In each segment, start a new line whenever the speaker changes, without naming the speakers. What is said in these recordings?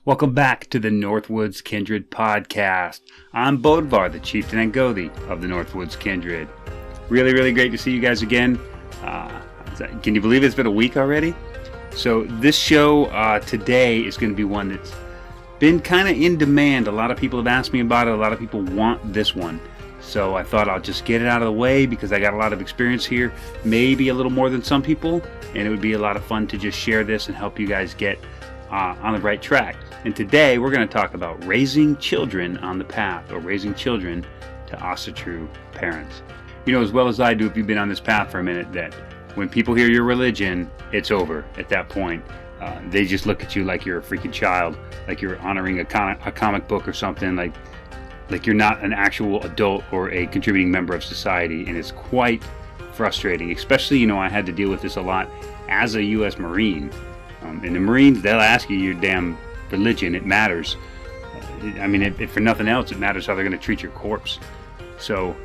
Welcome back to the Northwoods Kindred Podcast. I'm Bodvar, the Chieftain and Gothi of the Northwoods Kindred. Really great to see you guys again. Can you believe it's been a week already? So this show today is going to be one that's been kind of in demand. A lot of people have asked me about it. A lot of people want this one. So I thought I'll just get it out of the way because I got a lot of experience here, maybe a little more than some people, and it would be a lot of fun to just share this and help you guys get on the right track. And today we're going to talk about raising children on the path, or raising children to Asatru parents. You know as well as I do, if you've been on this path for a minute, that when people hear your religion, it's over at that point. They just look at you like you're a freaking child, like you're honoring a comic book or something, like you're not an actual adult or a contributing member of society. And it's quite frustrating, especially, I had to deal with this a lot as a U.S. Marine. In the Marines, they'll ask you your damn religion. It matters. If for nothing else, it matters how they're going to treat your corpse. So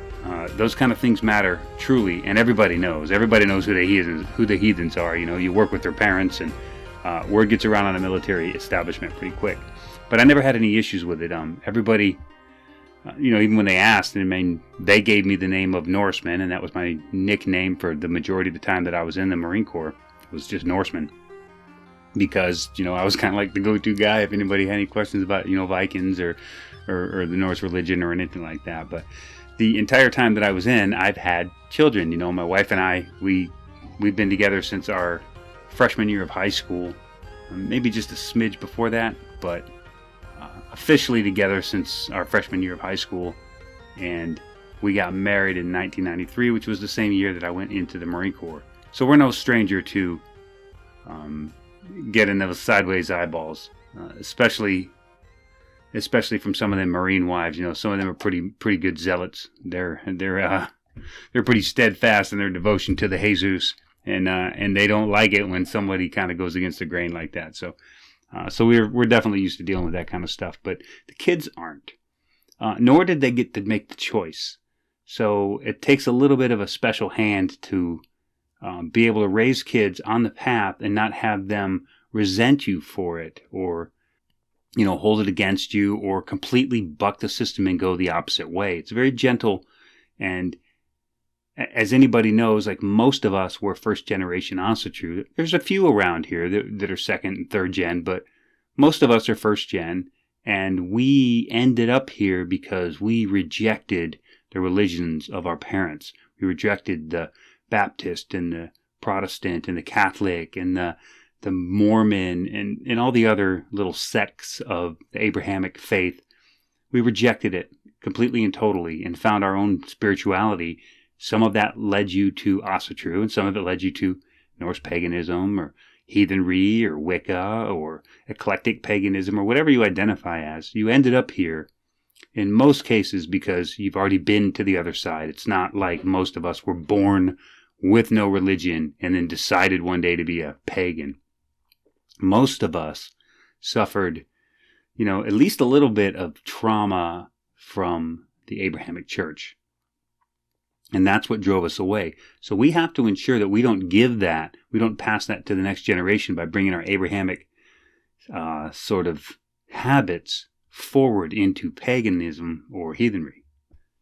those kind of things matter truly, and everybody knows. Everybody knows who the heathens are. You work with their parents, and word gets around on the military establishment pretty quick. But I never had any issues with it. Everybody, even when they asked, they gave me the name of Norseman, and that was my nickname for the majority of the time that I was in the Marine Corps. It was just Norseman. Because, I was kind of like the go-to guy if anybody had any questions about, Vikings or the Norse religion or anything like that. But the entire time that I was in, I've had children. My wife and I, we've been together since our freshman year of high school. Maybe just a smidge before that, but officially together since our freshman year of high school. And we got married in 1993, which was the same year that I went into the Marine Corps. So we're no stranger to getting those sideways eyeballs, especially from some of them Marine wives. Some of them are pretty good zealots. They're pretty steadfast in their devotion to the Jesus, and they don't like it when somebody kind of goes against the grain like that. So we're definitely used to dealing with that kind of stuff. But the kids aren't, nor did they get to make the choice. So it takes a little bit of a special hand to be able to raise kids on the path and not have them resent you for it, or hold it against you, or completely buck the system and go the opposite way. It's very gentle, and as anybody knows, like most of us were first generation Asatru. There's a few around here that are second and third gen, but most of us are first gen, and we ended up here because we rejected the religions of our parents. We rejected the Baptist and the Protestant and the Catholic and the Mormon and all the other little sects of the Abrahamic faith. We rejected it completely and totally and found our own spirituality. Some of that led you to Asatru, and some of it led you to Norse Paganism or heathenry or Wicca or eclectic paganism or whatever you identify as. You ended up here in most cases because you've already been to the other side. It's not like most of us were born with no religion and then decided one day to be a pagan. Most of us suffered, at least a little bit of trauma from the Abrahamic church. And that's what drove us away. So we have to ensure that we don't pass that to the next generation by bringing our Abrahamic sort of habits forward into paganism or heathenry.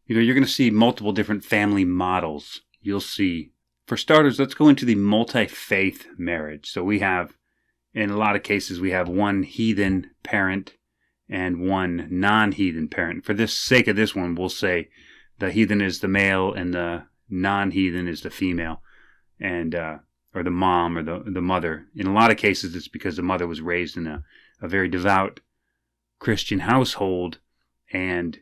You're going to see multiple different family models. You'll see, for starters, let's go into the MultiFaith marriage. So we have, in a lot of cases, we have one heathen parent and one non-heathen parent. For the sake of this one, we'll say the heathen is the male and the non-heathen is the female, and or the mom or the mother. In a lot of cases, it's because the mother was raised in a very devout Christian household, and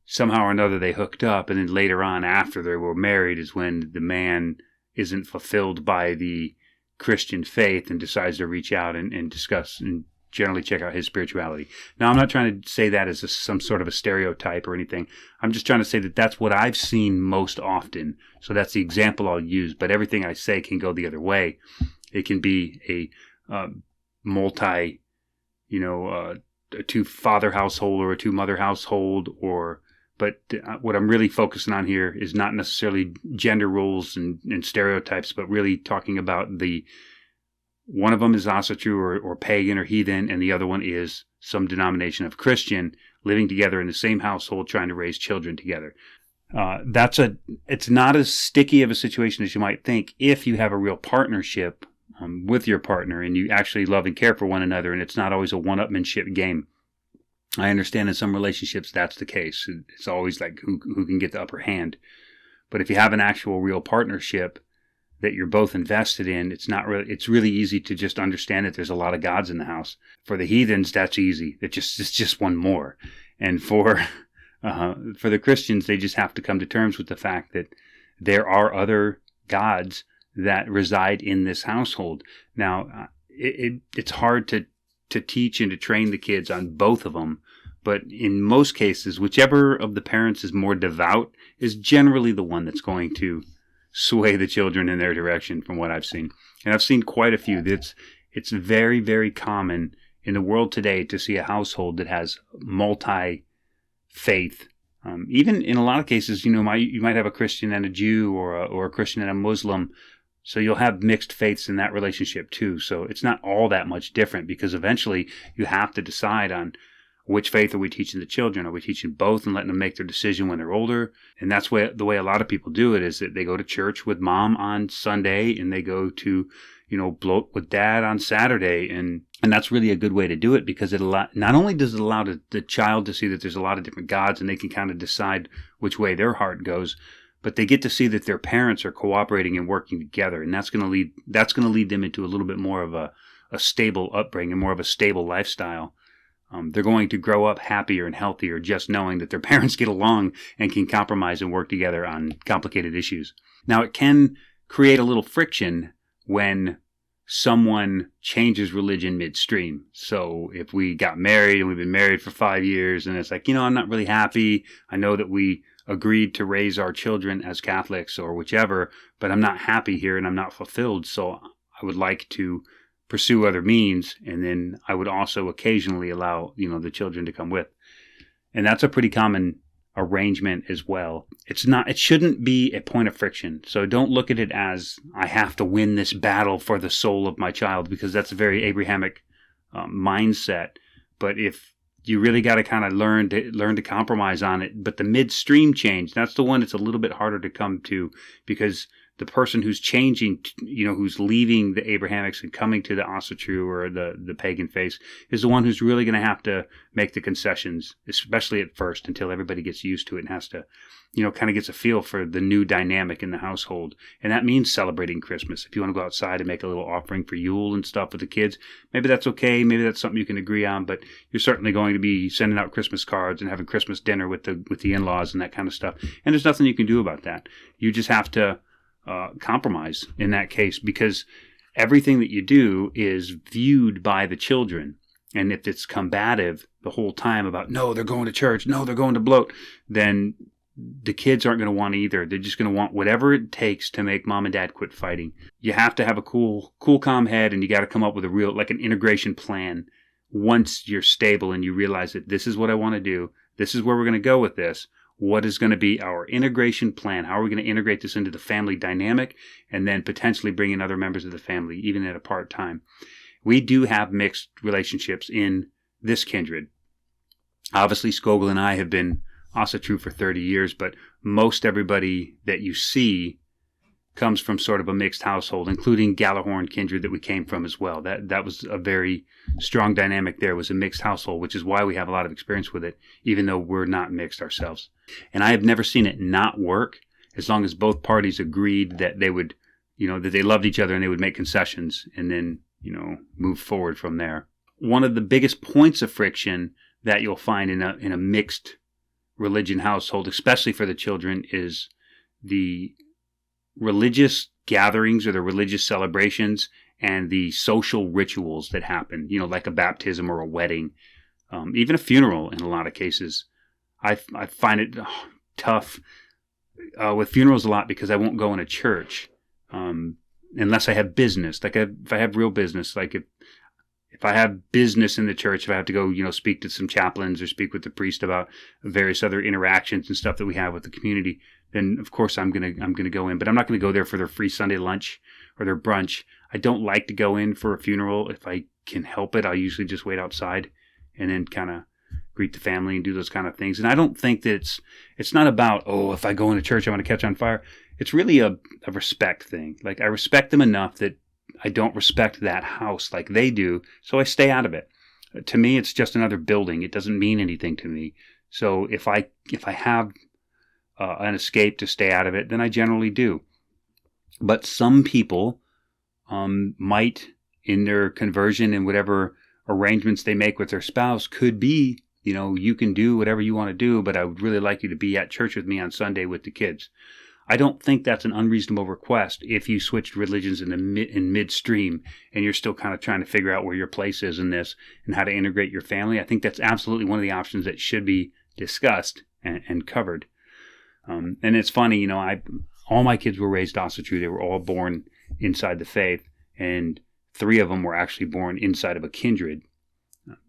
somehow or another they hooked up, and then later on, after they were married, is when the man isn't fulfilled by the Christian faith and decides to reach out and discuss and generally check out his spirituality. Now, I'm not trying to say that as some sort of a stereotype or anything. I'm just trying to say that that's what I've seen most often. So that's the example I'll use. But everything I say can go the other way. It can be a multi, a two-father household or a two-mother household, but what I'm really focusing on here is not necessarily gender roles and stereotypes, but really talking about the one of them is Asatru or pagan or heathen, and the other one is some denomination of Christian, living together in the same household, trying to raise children together. It's not as sticky of a situation as you might think if you have a real partnership with your partner and you actually love and care for one another, and it's not always a one-upmanship game. I understand in some relationships that's the case. It's always like who can get the upper hand. But if you have an actual real partnership that you're both invested in, it's really easy to just understand that there's a lot of gods in the house. For the heathens, that's easy. It's just one more. And for the Christians, they just have to come to terms with the fact that there are other gods that reside in this household. Now, it's hard to teach and to train the kids on both of them, but in most cases, whichever of the parents is more devout is generally the one that's going to sway the children in their direction, from what I've seen. And I've seen quite a few. It's very, very common in the world today to see a household that has multi-faith. Even in a lot of cases, you might have a Christian and a Jew or a Christian and a Muslim. So you'll have mixed faiths in that relationship too. So it's not all that much different, because eventually you have to decide on which faith are we teaching the children. Are we teaching both and letting them make their decision when they're older? And that's the way a lot of people do it, is that they go to church with mom on Sunday and they go to, bloat with dad on Saturday. And that's really a good way to do it, because not only does it allow the child to see that there's a lot of different gods and they can kind of decide which way their heart goes, but they get to see that their parents are cooperating and working together, and that's going to lead them into a little bit more of a stable upbringing, more of a stable lifestyle. They're going to grow up happier and healthier, just knowing that their parents get along and can compromise and work together on complicated issues. Now, it can create a little friction when someone changes religion midstream. So if we got married and we've been married for 5 years and it's like, I'm not really happy. I know that we agreed to raise our children as Catholics or whichever, but I'm not happy here and I'm not fulfilled. So I would like to pursue other means. And then I would also occasionally allow, the children to come with. And that's a pretty common arrangement as well. It shouldn't be a point of friction. So don't look at it as I have to win this battle for the soul of my child, because that's a very Abrahamic mindset. But if you really got to kind of learn to compromise on it. But the midstream change, that's the one that's a little bit harder to come to, because the person who's changing, who's leaving the Abrahamics and coming to the Asatru or the pagan faith is the one who's really going to have to make the concessions, especially at first, until everybody gets used to it and has to, kind of gets a feel for the new dynamic in the household. And that means celebrating Christmas. If you want to go outside and make a little offering for Yule and stuff with the kids, maybe that's okay. Maybe that's something you can agree on, but you're certainly going to be sending out Christmas cards and having Christmas dinner with the in-laws and that kind of stuff. And there's nothing you can do about that. You just have to compromise in that case, because everything that you do is viewed by the children. And if it's combative the whole time about, no, they're going to church, no, they're going to bloat, then the kids aren't going to want either. They're just going to want whatever it takes to make mom and dad quit fighting. You have to have a cool, calm head, and you got to come up with an integration plan once you're stable and you realize that this is what I want to do. This is where we're going to go with this. What is going to be our integration plan? How are we going to integrate this into the family dynamic, and then potentially bring in other members of the family, even at a part-time? We do have mixed relationships in this kindred. Obviously, Skogul and I have been Asatru for 30 years, but most everybody that you see comes from sort of a mixed household, including Galahorn kindred that we came from as well. That was a very strong dynamic there. It was a mixed household, which is why we have a lot of experience with it, even though we're not mixed ourselves. And I have never seen it not work, as long as both parties agreed that they would, that they loved each other and they would make concessions and then, move forward from there. One of the biggest points of friction that you'll find in a mixed religion household, especially for the children, is the religious gatherings or the religious celebrations and the social rituals that happen, like a baptism or a wedding, even a funeral in a lot of cases. I find it tough with funerals a lot, because I won't go in a church unless I have business. Like if I have real business, like if I have business in the church, if I have to go, speak to some chaplains or speak with the priest about various other interactions and stuff that we have with the community, then of course I'm gonna go in. But I'm not gonna go there for their free Sunday lunch or their brunch. I don't like to go in for a funeral. If I can help it, I'll usually just wait outside and then kind of greet the family and do those kind of things. And I don't think that it's not about, oh, if I go into church, I want to catch on fire. It's really a respect thing. Like, I respect them enough that I don't respect that house like they do, so I stay out of it. To me, it's just another building. It doesn't mean anything to me. So if I have an escape to stay out of it, then I generally do. But some people might, in their conversion and whatever arrangements they make with their spouse, could be, you can do whatever you want to do, but I would really like you to be at church with me on Sunday with the kids. I don't think that's an unreasonable request if you switched religions in midstream and you're still kind of trying to figure out where your place is in this and how to integrate your family. I think that's absolutely one of the options that should be discussed and covered. And it's funny, all my kids were raised Asatru. They were all born inside the faith, and 3 of them were actually born inside of a kindred,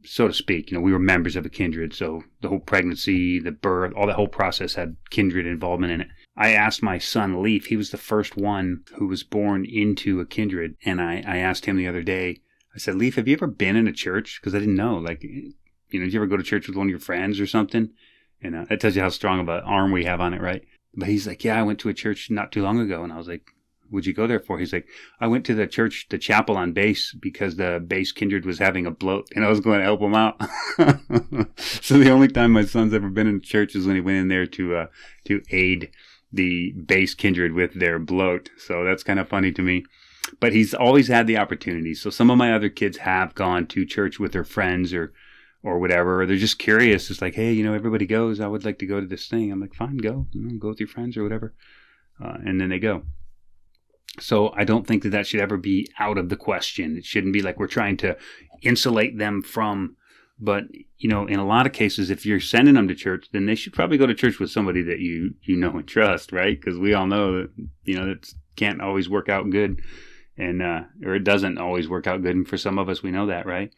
so to speak. We were members of a kindred, so the whole pregnancy, the birth, all that whole process had kindred involvement in it. I asked my son, Leaf, he was the first one who was born into a kindred, and I asked him the other day, I said, Leaf, have you ever been in a church? Because I didn't know, did you ever go to church with one of your friends or something? And that tells you how strong of an arm we have on it, right? But he's like, yeah, I went to a church not too long ago. And I was like, what'd you go there for? He's like, I went to the church, the chapel on base, because the base kindred was having a bloat, and I was going to help him out. So the only time my son's ever been in church is when he went in there to aid the base kindred with their bloat. So that's kind of funny to me. But he's always had the opportunity. So some of my other kids have gone to church with their friends or whatever, or they're just curious. It's like, hey, everybody goes. I would like to go to this thing. I'm like, fine, go. Go with your friends or whatever. And then they go. So I don't think that should ever be out of the question. It shouldn't be like we're trying to insulate them from. But, in a lot of cases, if you're sending them to church, then they should probably go to church with somebody that you know and trust, right? Because we all know that, it can't always work out good, and or it doesn't always work out good. And for some of us, we know that, right?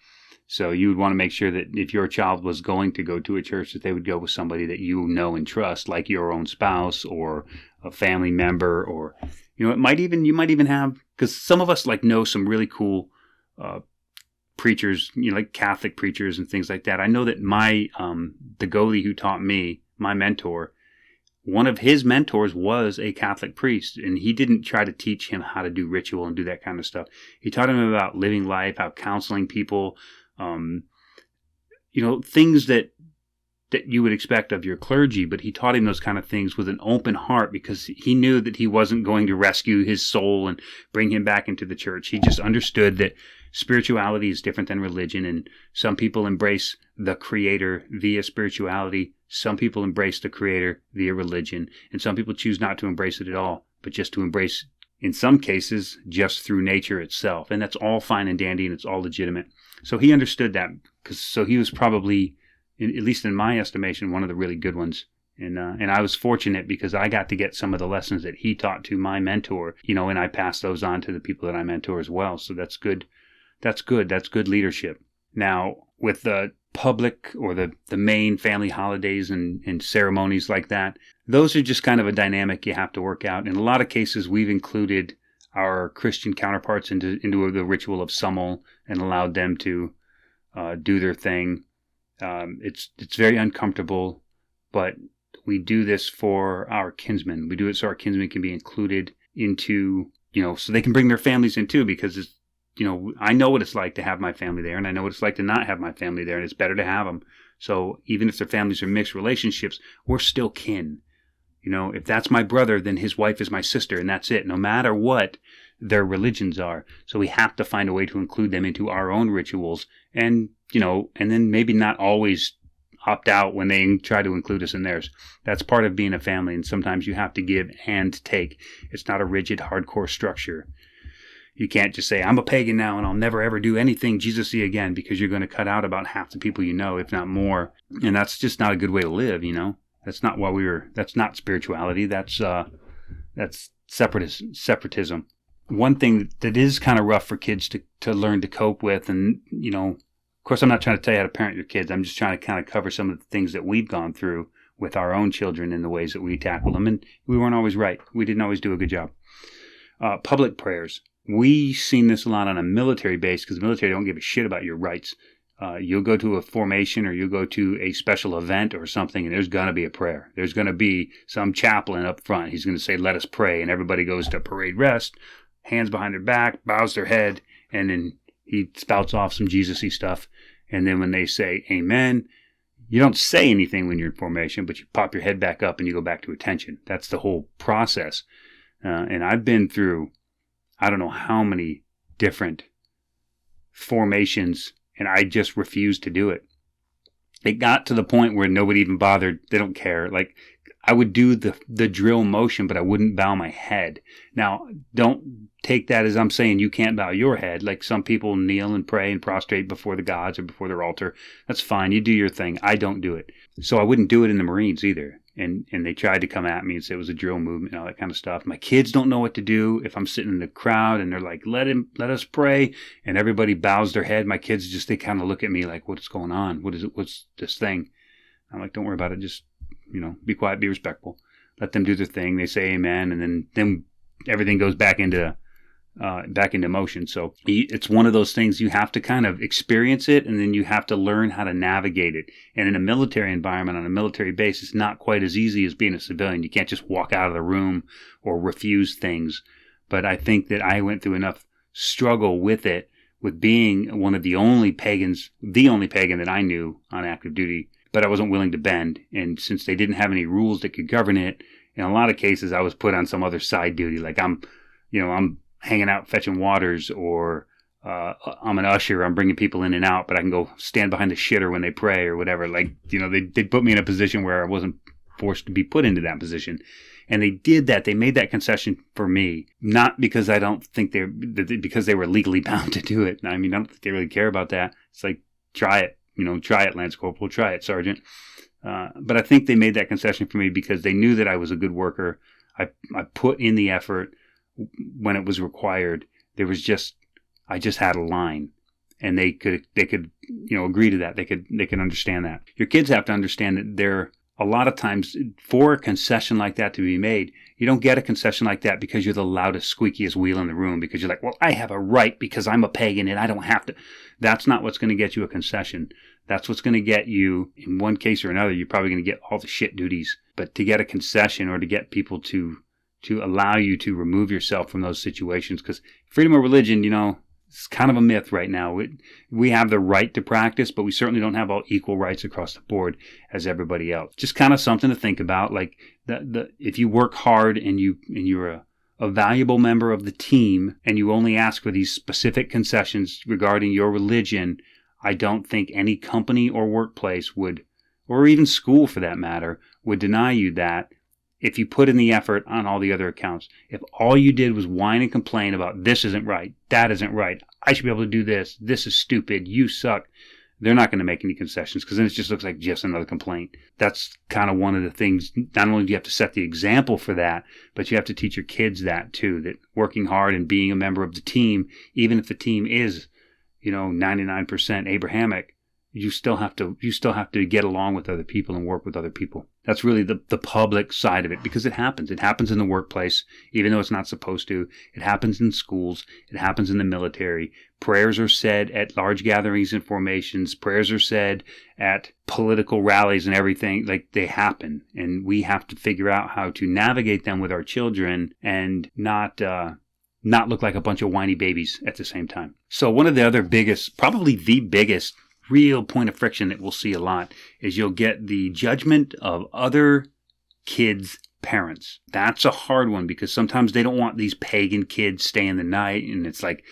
So you would want to make sure that if your child was going to go to a church, that they would go with somebody that you know and trust, like your own spouse or a family member, or, you might even have, because some of us know some really cool preachers, like Catholic preachers and things like that. I know that my, the goalie who taught me, my mentor, one of his mentors was a Catholic priest, and he didn't try to teach him how to do ritual and do that kind of stuff. He taught him about living life, how counseling people, things that you would expect of your clergy, but he taught him those kind of things with an open heart, because he knew that he wasn't going to rescue his soul and bring him back into the church. He just understood that spirituality is different than religion, and some people embrace the Creator via spirituality, some people embrace the Creator via religion, and some people choose not to embrace it at all, but just to embrace, in some cases, just through nature itself. And that's all fine and dandy, and it's all legitimate. So he understood that, so he was probably, at least in my estimation, one of the really good ones. And I was fortunate because I got to get some of the lessons that he taught to my mentor, and I passed those on to the people that I mentor as well. So that's good. That's good. That's good leadership. Now, with the public or the main family holidays and ceremonies like that, those are just kind of a dynamic you have to work out. In a lot of cases, we've included our Christian counterparts into the ritual of Summel and allowed them to do their thing. It's very uncomfortable, but we do this for our kinsmen. We do it so our kinsmen can be included into, so they can bring their families in too, because it's, I know what it's like to have my family there, and I know what it's like to not have my family there, and it's better to have them. So even if their families are mixed relationships, we're still kin. If that's my brother, then his wife is my sister, and that's it, no matter what their religions are. So we have to find a way to include them into our own rituals, and then maybe not always opt out when they try to include us in theirs. That's part of being a family, and sometimes you have to give and take. It's not a rigid, hardcore structure. You can't just say, I'm a pagan now and I'll never ever do anything Jesus-y again, because you're going to cut out about half the people you know, if not more. And that's just not a good way to live, That's not that's not spirituality. That's separatism. One thing that is kind of rough for kids to learn to cope with, and, of course, I'm not trying to tell you how to parent your kids. I'm just trying to kind of cover some of the things that we've gone through with our own children and the ways that we tackle them. And we weren't always right. We didn't always do a good job. Public prayers. we seen this a lot on a military base because the military don't give a shit about your rights. You'll go to a formation or you'll go to a special event or something, and there's going to be a prayer. There's going to be some chaplain up front. He's going to say, let us pray. And everybody goes to parade rest, hands behind their back, bows their head, and then he spouts off some Jesus-y stuff. And then when they say amen, you don't say anything when you're in formation, but you pop your head back up and you go back to attention. That's the whole process. And I've been through, I don't know how many different formations, and I just refused to do it. It got to the point where nobody even bothered. They don't care. Like, I would do the drill motion, but I wouldn't bow my head. Now, don't take that as I'm saying you can't bow your head. Like, some people kneel and pray and prostrate before the gods or before their altar. That's fine. You do your thing. I don't do it. So I wouldn't do it in the Marines either. And they tried to come at me and say it was a drill movement and all that kind of stuff. My kids don't know what to do if I'm sitting in the crowd and they're like, let us pray. And everybody bows their head. My kids they kind of look at me like, what's going on? What is it? What's this thing? I'm like, don't worry about it. Just, be quiet, be respectful. Let them do their thing. They say amen. And then everything goes back into motion. So it's one of those things you have to kind of experience it, and then you have to learn how to navigate it. And in a military environment, on a military base, it's not quite as easy as being a civilian. You can't just walk out of the room or refuse things. But I think that I went through enough struggle with it, with being one of the only pagan that I knew on active duty, but I wasn't willing to bend. And since they didn't have any rules that could govern it, in a lot of cases I was put on some other side duty. Like I'm hanging out fetching waters, or I'm an usher, I'm bringing people in and out, but I can go stand behind the shitter when they pray or whatever. Like, they put me in a position where I wasn't forced to be put into that position. And they did that. They made that concession for me, not because I don't think because they were legally bound to do it. I mean, I don't think they really care about that. It's like, try it, try it, Lance Corporal, try it, Sergeant. But I think they made that concession for me because they knew that I was a good worker. I put in the effort when it was required. I just had a line, and they could agree to that. They could understand that. Your kids have to understand that a lot of times for a concession like that to be made, you don't get a concession like that because you're the loudest, squeakiest wheel in the room, because you're like, well, I have a right because I'm a pagan and I don't have to. That's not what's going to get you a concession. That's what's going to get you, in one case or another, you're probably going to get all the shit duties. But to get a concession, or to get people to allow you to remove yourself from those situations, because freedom of religion, it's kind of a myth right now. We have the right to practice, but we certainly don't have all equal rights across the board as everybody else. Just kind of something to think about. Like, if you work hard and you're a valuable member of the team, and you only ask for these specific concessions regarding your religion, I don't think any company or workplace would, or even school for that matter, would deny you that. If you put in the effort on all the other accounts. If all you did was whine and complain about this isn't right, that isn't right, I should be able to do this is stupid, you suck, they're not going to make any concessions, because then it just looks like just another complaint. That's kind of one of the things. Not only do you have to set the example for that, but you have to teach your kids that too, that working hard and being a member of the team, even if the team is 99% Abrahamic, you still have to get along with other people and work with other people. That's really the public side of it, because it happens. It happens in the workplace, even though it's not supposed to. It happens in schools. It happens in the military. Prayers are said at large gatherings and formations. Prayers are said at political rallies and everything. Like, they happen. And we have to figure out how to navigate them with our children and not look like a bunch of whiny babies at the same time. So one of the other biggest, probably the biggest real point of friction that we'll see a lot is you'll get the judgment of other kids' parents. That's a hard one, because sometimes they don't want these pagan kids staying the night, and it's like,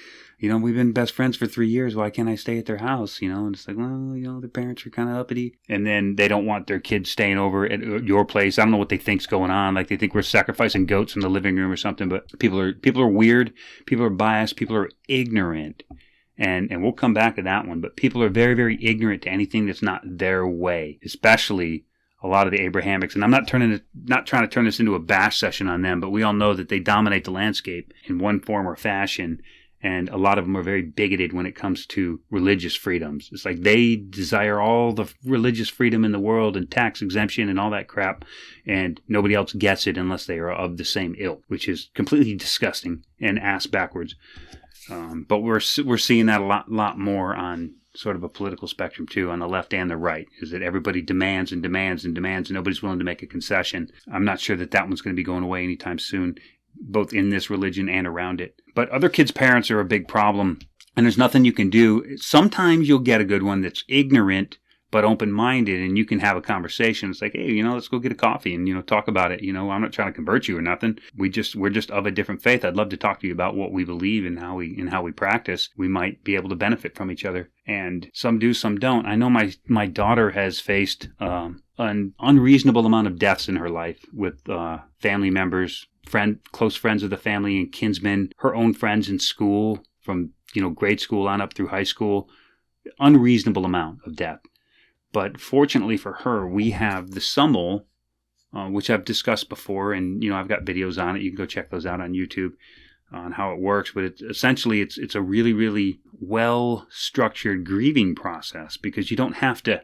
we've been best friends for 3 years, why can't I stay at their house? And it's like, well, their parents are kind of uppity, and then they don't want their kids staying over at your place. I don't know what they think's going on. Like, they think we're sacrificing goats in the living room or something. But people are weird, people are biased, people are ignorant. And we'll come back to that one. But people are very, very ignorant to anything that's not their way, especially a lot of the Abrahamics. And I'm not trying to turn this into a bash session on them, but we all know that they dominate the landscape in one form or fashion. And a lot of them are very bigoted when it comes to religious freedoms. It's like they desire all the religious freedom in the world and tax exemption and all that crap, and nobody else gets it unless they are of the same ilk, which is completely disgusting and ass backwards. But we're seeing that a lot more on sort of a political spectrum too, on the left and the right, is that everybody demands and demands and demands, and nobody's willing to make a concession. I'm not sure that one's going to be going away anytime soon, both in this religion and around it. But other kids' parents are a big problem, and there's nothing you can do. Sometimes you'll get a good one that's ignorant but open-minded, and you can have a conversation. It's like, hey, let's go get a coffee and, talk about it. I'm not trying to convert you or nothing. We're just of a different faith. I'd love to talk to you about what we believe and how we practice. We might be able to benefit from each other. And some do, some don't. I know my daughter has faced an unreasonable amount of deaths in her life with family members, close friends of the family and kinsmen, her own friends in school from, grade school on up through high school. Unreasonable amount of death. But fortunately for her, we have the summel, which I've discussed before, and I've got videos on it. You can go check those out on YouTube on how it works. But it's a really, really well-structured grieving process, because you don't have to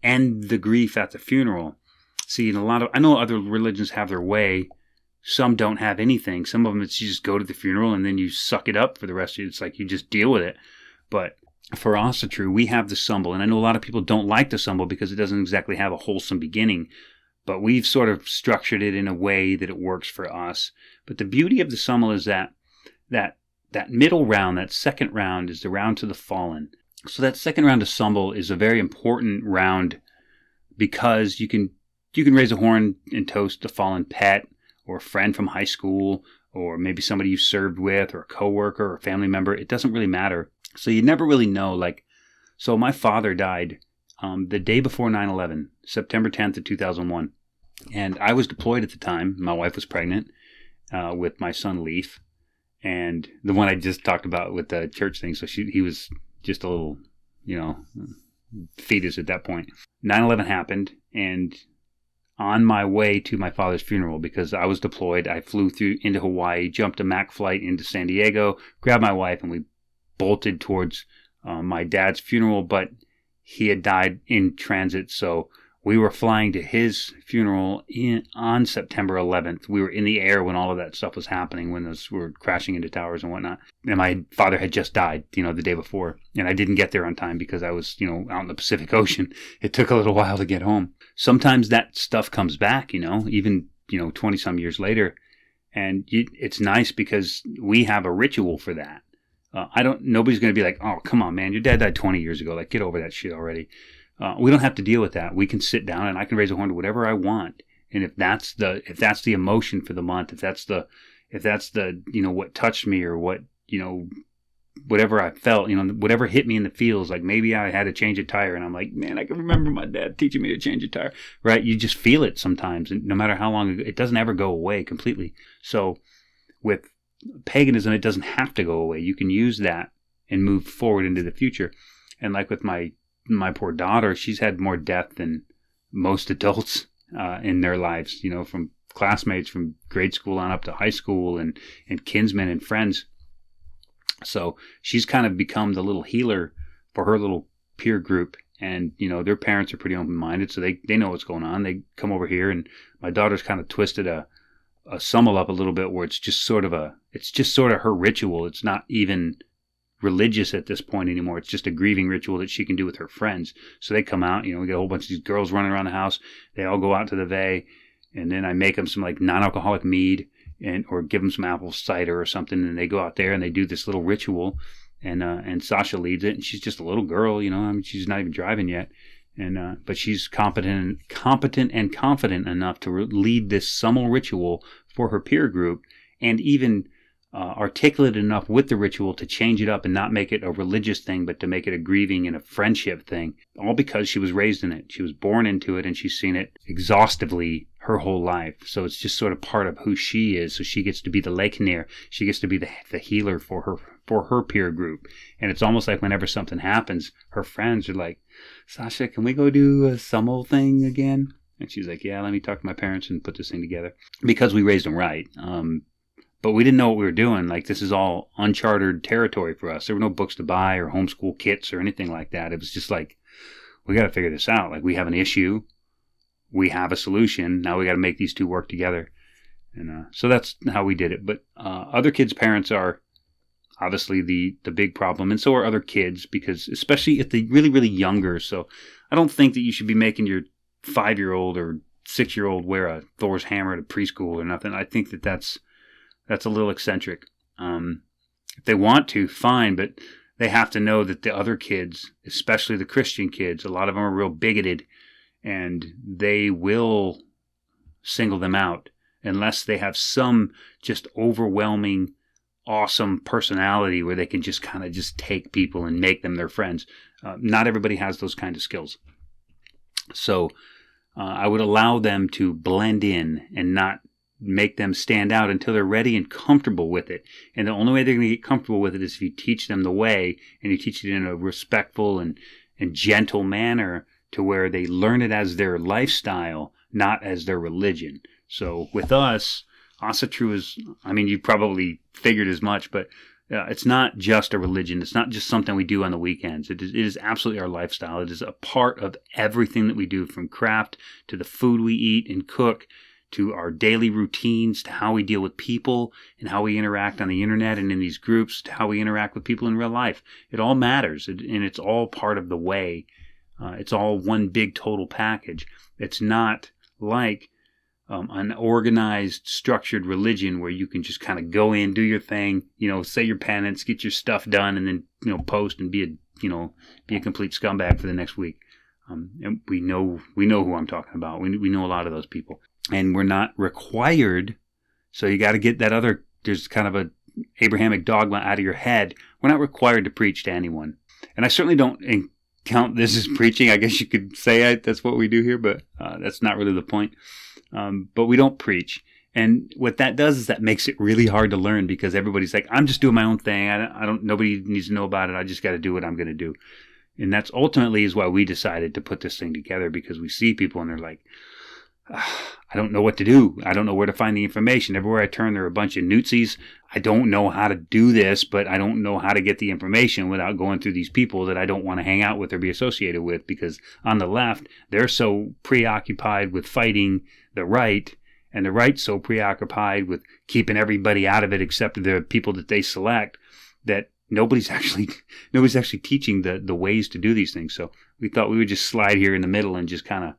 end the grief at the funeral. See, I know other religions have their way. Some don't have anything. Some of them, it's you just go to the funeral and then you suck it up for the rest of it. It's like you just deal with it. But for Asatru, we have the summel, and I know a lot of people don't like the summel because it doesn't exactly have a wholesome beginning, but we've sort of structured it in a way that it works for us. But the beauty of the summel is that middle round, that second round, is the round to the fallen. So that second round of summel is a very important round, because you can raise a horn and toast a fallen pet or a friend from high school, or maybe somebody you served with, or a coworker or a family member. It doesn't really matter. So you never really know. So my father died the day before 9/11, September 10th of 2001. And I was deployed at the time. My wife was pregnant with my son Leaf, and the one I just talked about with the church thing. So he was just a little, fetus at that point. 9/11 happened, and on my way to my father's funeral, because I was deployed, I flew into Hawaii, jumped a MAC flight into San Diego, grabbed my wife, and we bolted towards my dad's funeral, but he had died in transit, so we were flying to his funeral on September 11th. We were in the air when all of that stuff was happening, when those were crashing into towers and whatnot. And my father had just died, the day before, and I didn't get there on time because I was, out in the Pacific Ocean. It took a little while to get home. Sometimes that stuff comes back, even 20 some years later, and it's nice because we have a ritual for that. Nobody's going to be like, oh, come on, man, your dad died 20 years ago. Like, get over that shit already. We don't have to deal with that. We can sit down and I can raise a horn to whatever I want. And if that's the emotion for the month, if that's the, what touched me, or what, whatever I felt, whatever hit me in the feels, like maybe I had to change a tire and I'm like, man, I can remember my dad teaching me to change a tire, right? You just feel it sometimes. And no matter how long, it doesn't ever go away completely. So with paganism, it doesn't have to go away. You can use that and move forward into the future. And like with my poor daughter, she's had more death than most adults in their lives, from classmates from grade school on up to high school, and kinsmen and friends. So she's kind of become the little healer for her little peer group. And, their parents are pretty open-minded, so they know what's going on. They come over here, and my daughter's kind of twisted a summel up a little bit, where it's just sort of her ritual. It's not even religious at this point anymore. It's just a grieving ritual that she can do with her friends. So they come out, we get a whole bunch of these girls running around the house. They all go out to the Vey, and then I make them some non-alcoholic mead, or give them some apple cider or something, and they go out there and they do this little ritual, and Sasha leads it, and she's just a little girl, she's not even driving yet. But she's competent and confident enough to lead this summel ritual for her peer group, and even articulate enough with the ritual to change it up and not make it a religious thing, but to make it a grieving and a friendship thing, all because she was raised in it. She was born into it, and she's seen it exhaustively her whole life. So it's just sort of part of who she is. So she gets to be the leiknir. She gets to be the healer for her peer group. And it's almost like whenever something happens, her friends are like, Sasha, can we go do a summel thing again? And she's like, yeah, let me talk to my parents and put this thing together. Because we raised them right. But we didn't know what we were doing. Like, this is all uncharted territory for us. There were no books to buy or homeschool kits or anything like that. It was just like, we got to figure this out. Like, we have an issue. We have a solution. Now we got to make these two work together. And so that's how we did it. But other kids' parents are obviously the big problem. And so are other kids, because especially if they're really, really younger. So I don't think that you should be making your 5-year-old or 6-year-old wear a Thors Hammer to preschool or nothing. I think that that's a little eccentric. If they want to, fine, but they have to know that the other kids, especially the Christian kids, a lot of them are real bigoted, and they will single them out unless they have some just overwhelming, awesome personality where they can just kind of just take people and make them their friends. Not everybody has those kind of skills. So I would allow them to blend in and not make them stand out until they're ready and comfortable with it. And the only way they're going to get comfortable with it is if you teach them the way, and you teach it in a respectful and gentle manner to where they learn it as their lifestyle, not as their religion. So with us, Asatru is, I mean, you probably figured as much, but it's not just a religion. It's not just something we do on the weekends. It is absolutely our lifestyle. It is a part of everything that we do, from craft to the food we eat and cook, to our daily routines, to how we deal with people and how we interact on the internet and in these groups, to how we interact with people in real life. It all matters, and it's all part of the way. It's all one big total package. It's not like an organized, structured religion where you can just kind of go in, do your thing, say your penance, get your stuff done, and then post and be a complete scumbag for the next week. And we know who I'm talking about. We know a lot of those people. And we're not required, so you got to get that other, there's kind of a Abrahamic dogma out of your head. We're not required to preach to anyone. And I certainly don't count this as preaching. I guess you could say that's what we do here, but that's not really the point. But we don't preach. And what that does is that makes it really hard to learn, because everybody's like, I'm just doing my own thing. Nobody needs to know about it. I just got to do what I'm going to do. And that's ultimately is why we decided to put this thing together, because we see people and they're like, I don't know what to do. I don't know where to find the information. Everywhere I turn, there are a bunch of newtsies. I don't know how to do this, but I don't know how to get the information without going through these people that I don't want to hang out with or be associated with, because on the left, they're so preoccupied with fighting the right, and the right's so preoccupied with keeping everybody out of it except the people that they select, that nobody's actually teaching the ways to do these things. So we thought we would just slide here in the middle and just kind of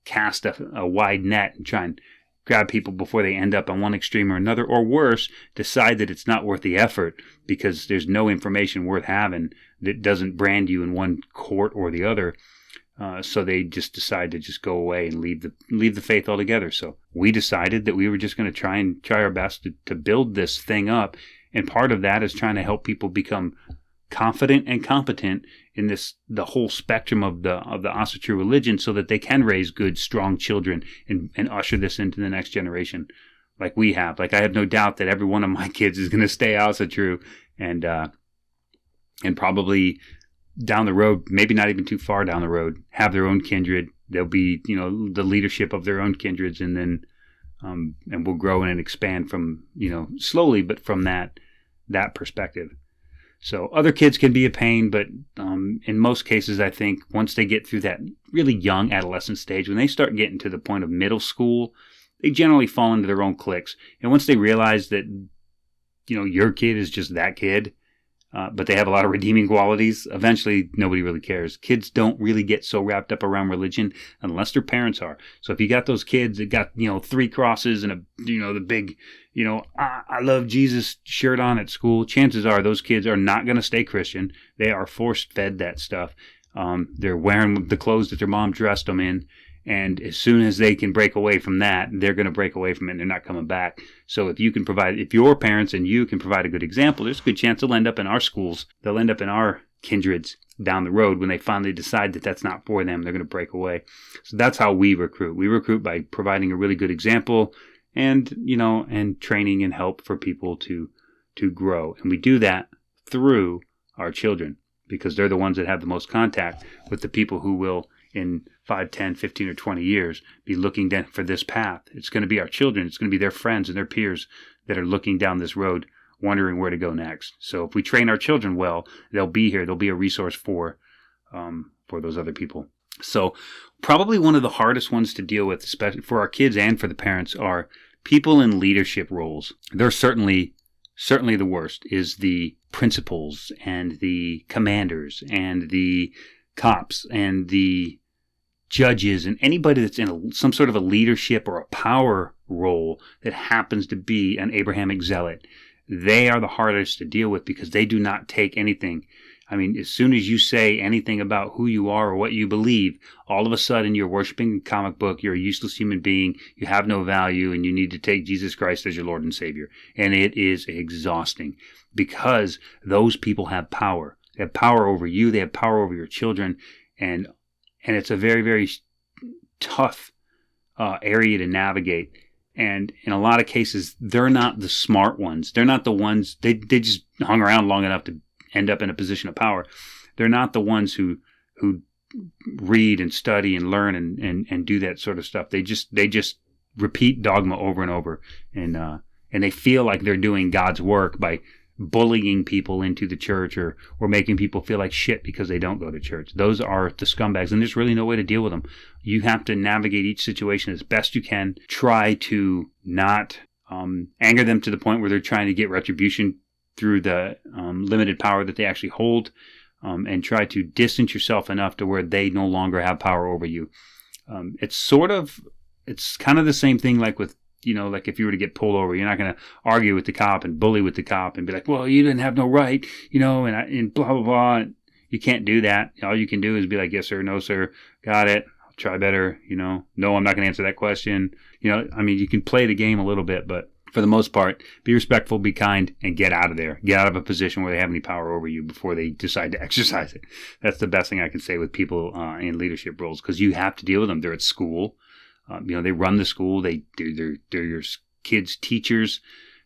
cast a wide net and try and grab people before they end up on one extreme or another, or worse, decide that it's not worth the effort because there's no information worth having that doesn't brand you in one court or the other. So they just decide to just go away and leave the faith altogether. So we decided that we were just going to try our best to build this thing up. And part of that is trying to help people become confident and competent in the whole spectrum of the Asatru religion, so that they can raise good, strong children and usher this into the next generation, like we have. Like, I have no doubt that every one of my kids is going to stay Asatru, and probably down the road, maybe not even too far down the road, have their own kindred. They'll be, the leadership of their own kindreds, and then and we'll grow and expand from, slowly, but from that perspective. So other kids can be a pain, but in most cases, I think once they get through that really young adolescent stage, when they start getting to the point of middle school, they generally fall into their own cliques. And once they realize that, your kid is just that kid, but they have a lot of redeeming qualities, eventually nobody really cares. Kids don't really get so wrapped up around religion unless their parents are. So if you got those kids that got, 3 crosses and the big, I love Jesus shirt on at school, chances are those kids are not going to stay Christian. They are force-fed that stuff. They're wearing the clothes that their mom dressed them in. And as soon as they can break away from that, they're going to break away from it and they're not coming back. So if your parents and you can provide a good example, there's a good chance they'll end up in our schools. They'll end up in our kindreds down the road when they finally decide that that's not for them. They're going to break away. So that's how we recruit. We recruit by providing a really good example and training and help for people to grow. And we do that through our children, because they're the ones that have the most contact with the people who will in 5, 10, 15, or 20 years be looking down for this path. It's going to be our children. It's going to be their friends and their peers that are looking down this road, wondering where to go next. So if we train our children well, they'll be here. They'll be a resource for those other people. So probably one of the hardest ones to deal with, especially for our kids and for the parents, are people in leadership roles. They're certainly the worst, is the principals and the commanders and the cops and the judges and anybody that's in some sort of a leadership or a power role that happens to be an Abrahamic zealot. They are the hardest to deal with because they do not take anything. I mean, as soon as you say anything about who you are or what you believe, all of a sudden you're worshiping a comic book, you're a useless human being, you have no value, and you need to take Jesus Christ as your Lord and Savior. And it is exhausting because those people have power. They have power over you, they have power over your children, and it's a very, very tough area to navigate. And in a lot of cases, they're not the smart ones. They're not the ones, they just hung around long enough to end up in a position of power. They're not the ones who read and study and learn and do that sort of stuff. They just repeat dogma over and over, and they feel like they're doing God's work by bullying people into the church or making people feel like shit because they don't go to church. Those are the scumbags, and there's really no way to deal with them. You have to navigate each situation as best you can. Try to not anger them to the point where they're trying to get retribution through the limited power that they actually hold, and try to distance yourself enough to where they no longer have power over you. It's kind of the same thing like with, like if you were to get pulled over, you're not going to argue with the cop and bully with the cop and be like, well, you didn't have no right, and blah, blah, blah. You can't do that. All you can do is be like, yes, sir, no, sir, got it. I'll try better, no, I'm not going to answer that question. You can play the game a little bit, but for the most part, be respectful, be kind, and get out of there. Get out of a position where they have any power over you before they decide to exercise it. That's the best thing I can say with people in leadership roles, because you have to deal with them. They're at school. They run the school. They're your kids' teachers.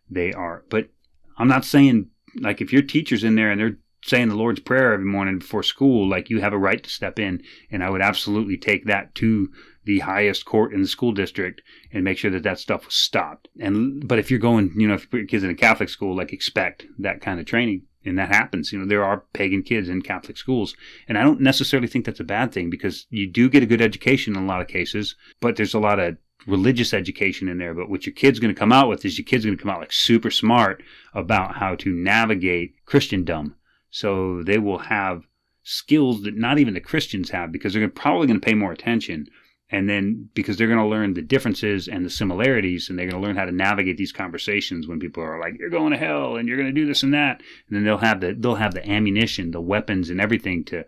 They are. But I'm not saying, like, if your teacher's in there and they're saying the Lord's Prayer every morning before school, like, you have a right to step in. And I would absolutely take that to the highest court in the school district and make sure that stuff was stopped. But if you're going, if you put your kids in a Catholic school, like, expect that kind of training. And that happens. There are pagan kids in Catholic schools. And I don't necessarily think that's a bad thing, because you do get a good education in a lot of cases, but there's a lot of religious education in there. But what your kid's going to come out with is your kid's going to come out like super smart about how to navigate Christendom. So they will have skills that not even the Christians have, because they're probably going to pay more attention. And then because they're going to learn the differences and the similarities, and they're going to learn how to navigate these conversations when people are like, you're going to hell and you're going to do this and that. And then they'll have the ammunition, the weapons and everything to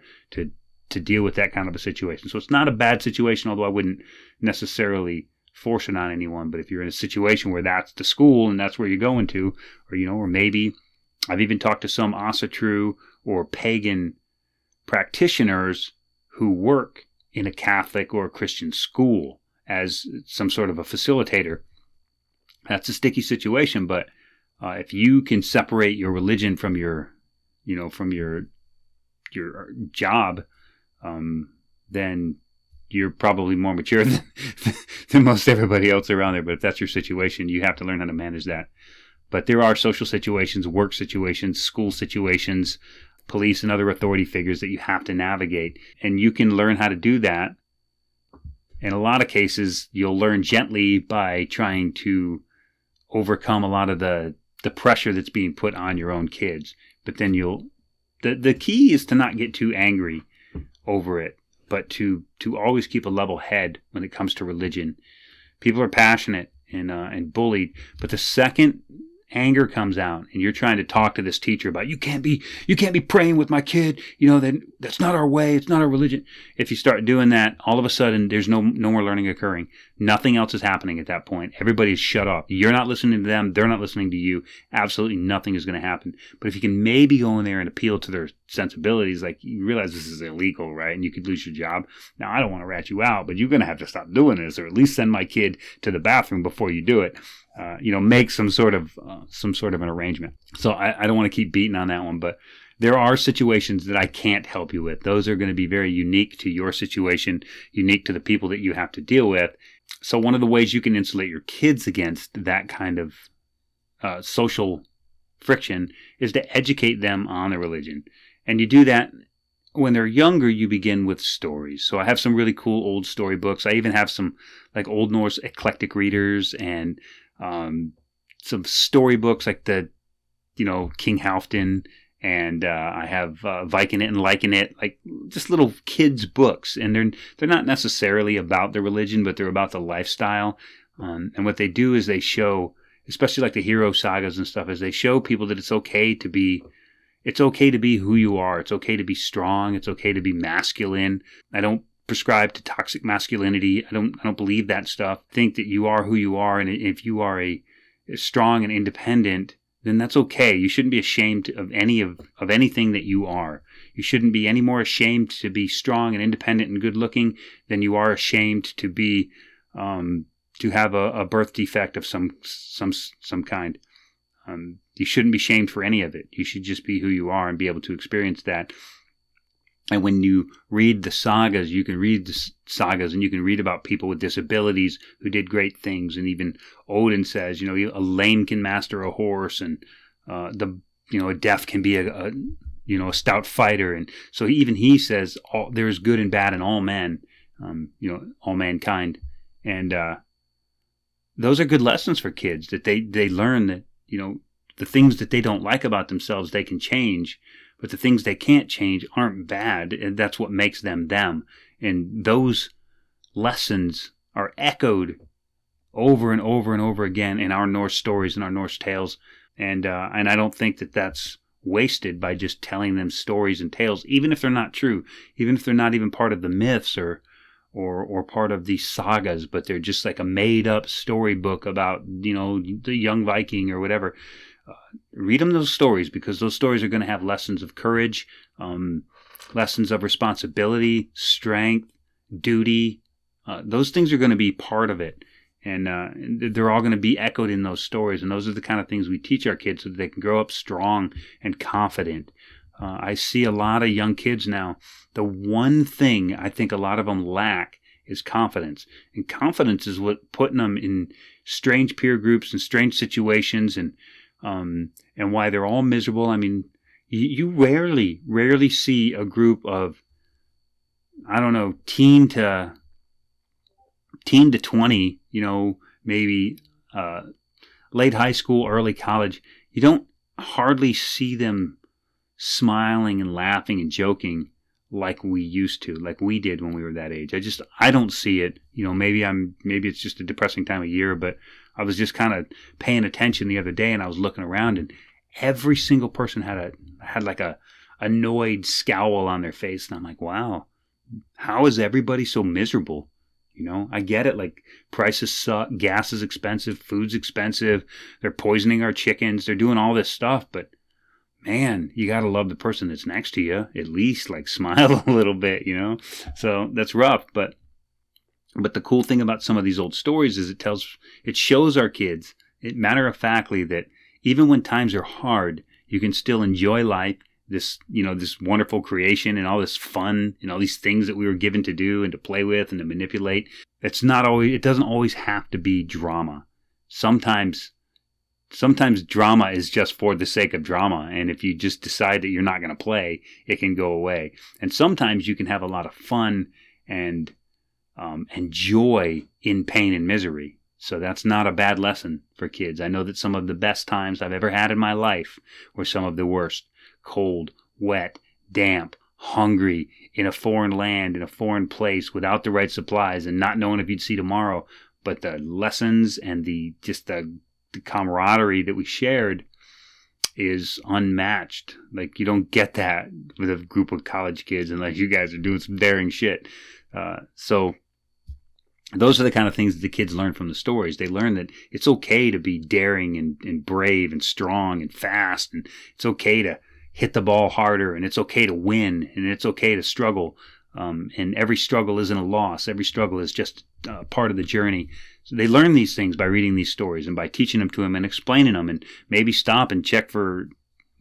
deal with that kind of a situation. So it's not a bad situation, although I wouldn't necessarily force it on anyone. But if you're in a situation where that's the school and that's where you're going to, or maybe I've even talked to some Asatru or pagan practitioners who work in a Catholic or a Christian school as some sort of a facilitator. That's a sticky situation, but if you can separate your religion from your job, then you're probably more mature than most everybody else around there. But if that's your situation, you have to learn how to manage that. But there are social situations, work situations, school situations, police and other authority figures that you have to navigate. And you can learn how to do that. In a lot of cases, you'll learn gently by trying to overcome a lot of the pressure that's being put on your own kids. But then the key is to not get too angry over it, but to always keep a level head when it comes to religion. People are passionate and bullied, but the second anger comes out and you're trying to talk to this teacher about, you can't be praying with my kid, then that's not our way, it's not our religion. If you start doing that, all of a sudden there's no more learning occurring. Nothing else is happening at that point. Everybody's shut off. You're not listening to them, they're not listening to you. Absolutely nothing is going to happen. But if you can maybe go in there and appeal to their sensibilities, like, you realize this is illegal, right? And you could lose your job. Now, I don't want to rat you out, but you're going to have to stop doing this, or at least send my kid to the bathroom before you do it. Make some sort of an arrangement. So I don't want to keep beating on that one, but There are situations that I can't help you with. Those are going to be very unique to your situation, unique to the people that you have to deal with. So one of the ways you can insulate your kids against that kind of social friction is to educate them on the religion. And you do that when they're younger. You begin with stories. So I have some really cool old story books. I even have some like Old Norse eclectic readers and some storybooks like the, King Halfdan. And I have Viking It and Liking It, like just little kids' books. And they're not necessarily about the religion, but they're about the lifestyle. And what they do is they show, especially like the hero sagas and stuff, is they show people that it's okay to be who you are. It's okay to be strong. It's okay to be masculine. I don't prescribe to toxic masculinity. I don't believe that stuff. I think that you are who you are, and if you are a strong and independent, then that's okay. You shouldn't be ashamed of anything that you are. You shouldn't be any more ashamed to be strong and independent and good looking than you are ashamed to be to have a birth defect of some kind. You shouldn't be shamed for any of it. You should just be who you are and be able to experience that. And when you read the sagas, you can read the sagas and you can read about people with disabilities who did great things. And even Odin says, a lame can master a horse, and a deaf can be a stout fighter. And so even he says there is good and bad in all men, all mankind. And those are good lessons for kids, that they learn that, the things that they don't like about themselves, they can change. But the things they can't change aren't bad, and that's what makes them them. And those lessons are echoed over and over and over again in our Norse stories and our Norse tales. And I don't think that that's wasted by just telling them stories and tales, even if they're not true, even if they're not even part of the myths or part of the sagas, but they're just like a made-up storybook about, the young Viking or whatever. Read them those stories, because those stories are going to have lessons of courage, lessons of responsibility, strength, duty. Those things are going to be part of it. And they're all going to be echoed in those stories. And those are the kind of things we teach our kids so that they can grow up strong and confident. I see a lot of young kids now. The one thing I think a lot of them lack is confidence. And confidence is what putting them in strange peer groups and strange situations and why they're all miserable. I mean, you rarely see a group of, teen to 20, maybe late high school, early college. You don't hardly see them smiling and laughing and joking like we used to, like we did when we were that age. I don't see it. Maybe it's just a depressing time of year, but I was just kind of paying attention the other day, and I was looking around, and every single person had like a annoyed scowl on their face, and I'm like, wow, how is everybody so miserable? I get it. Like, prices suck, gas is expensive, food's expensive, they're poisoning our chickens, they're doing all this stuff, but man, you got to love the person that's next to you. At least like smile a little bit, So that's rough. But the cool thing about some of these old stories is it shows our kids, matter of factly, that even when times are hard, you can still enjoy life, this wonderful creation and all this fun and all these things that we were given to do and to play with and to manipulate. It doesn't always have to be drama. Sometimes drama is just for the sake of drama, and if you just decide that you're not going to play, it can go away. And sometimes you can have a lot of fun and joy in pain and misery. So that's not a bad lesson for kids. I know that some of the best times I've ever had in my life were some of the worst. Cold, wet, damp, hungry, in a foreign land, in a foreign place, without the right supplies, and not knowing if you'd see tomorrow. But the lessons and the camaraderie that we shared is unmatched. Like, you don't get that with a group of college kids unless you guys are doing some daring shit. So those are the kind of things that the kids learn from the stories. They learn that it's okay to be daring and brave and strong and fast, and it's okay to hit the ball harder, and it's okay to win, and it's okay to struggle. And every struggle isn't a loss. Every struggle is just part of the journey. So they learn these things by reading these stories and by teaching them to them and explaining them, and maybe stop and check for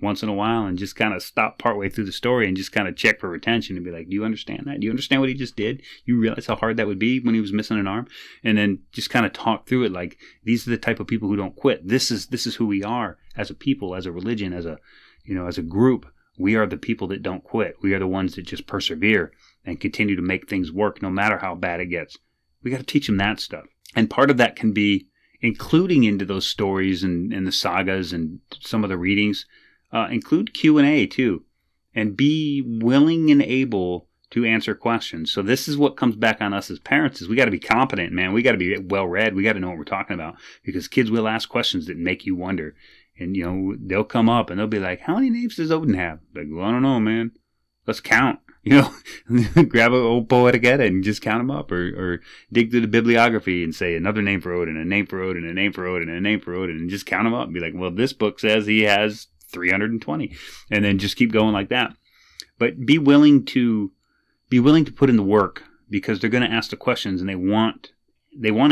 once in a while and just kind of stop partway through the story and just kind of check for retention and be like, do you understand that? Do you understand what he just did? You realize how hard that would be when he was missing an arm? And then just kind of talk through it like, these are the type of people who don't quit. This is who we are as a people, as a religion, as a group. We are the people that don't quit. We are the ones that just persevere and continue to make things work no matter how bad it gets. We got to teach them that stuff. And part of that can be including into those stories and the sagas and some of the readings, include Q&A too, and be willing and able to answer questions. So this is what comes back on us as parents is we got to be competent, man. We got to be well read. We got to know what we're talking about because kids will ask questions that make you wonder. And, they'll come up and they'll be like, how many names does Odin have? Like, well, I don't know, man. Let's count. Grab an old Poetic Edda and just count them up or dig through the bibliography and say another name for Odin, a name for Odin, a name for Odin, a name for Odin, and just count them up and be like, well, this book says he has 320, and then just keep going like that. But be willing to put in the work because they're going to ask the questions and they want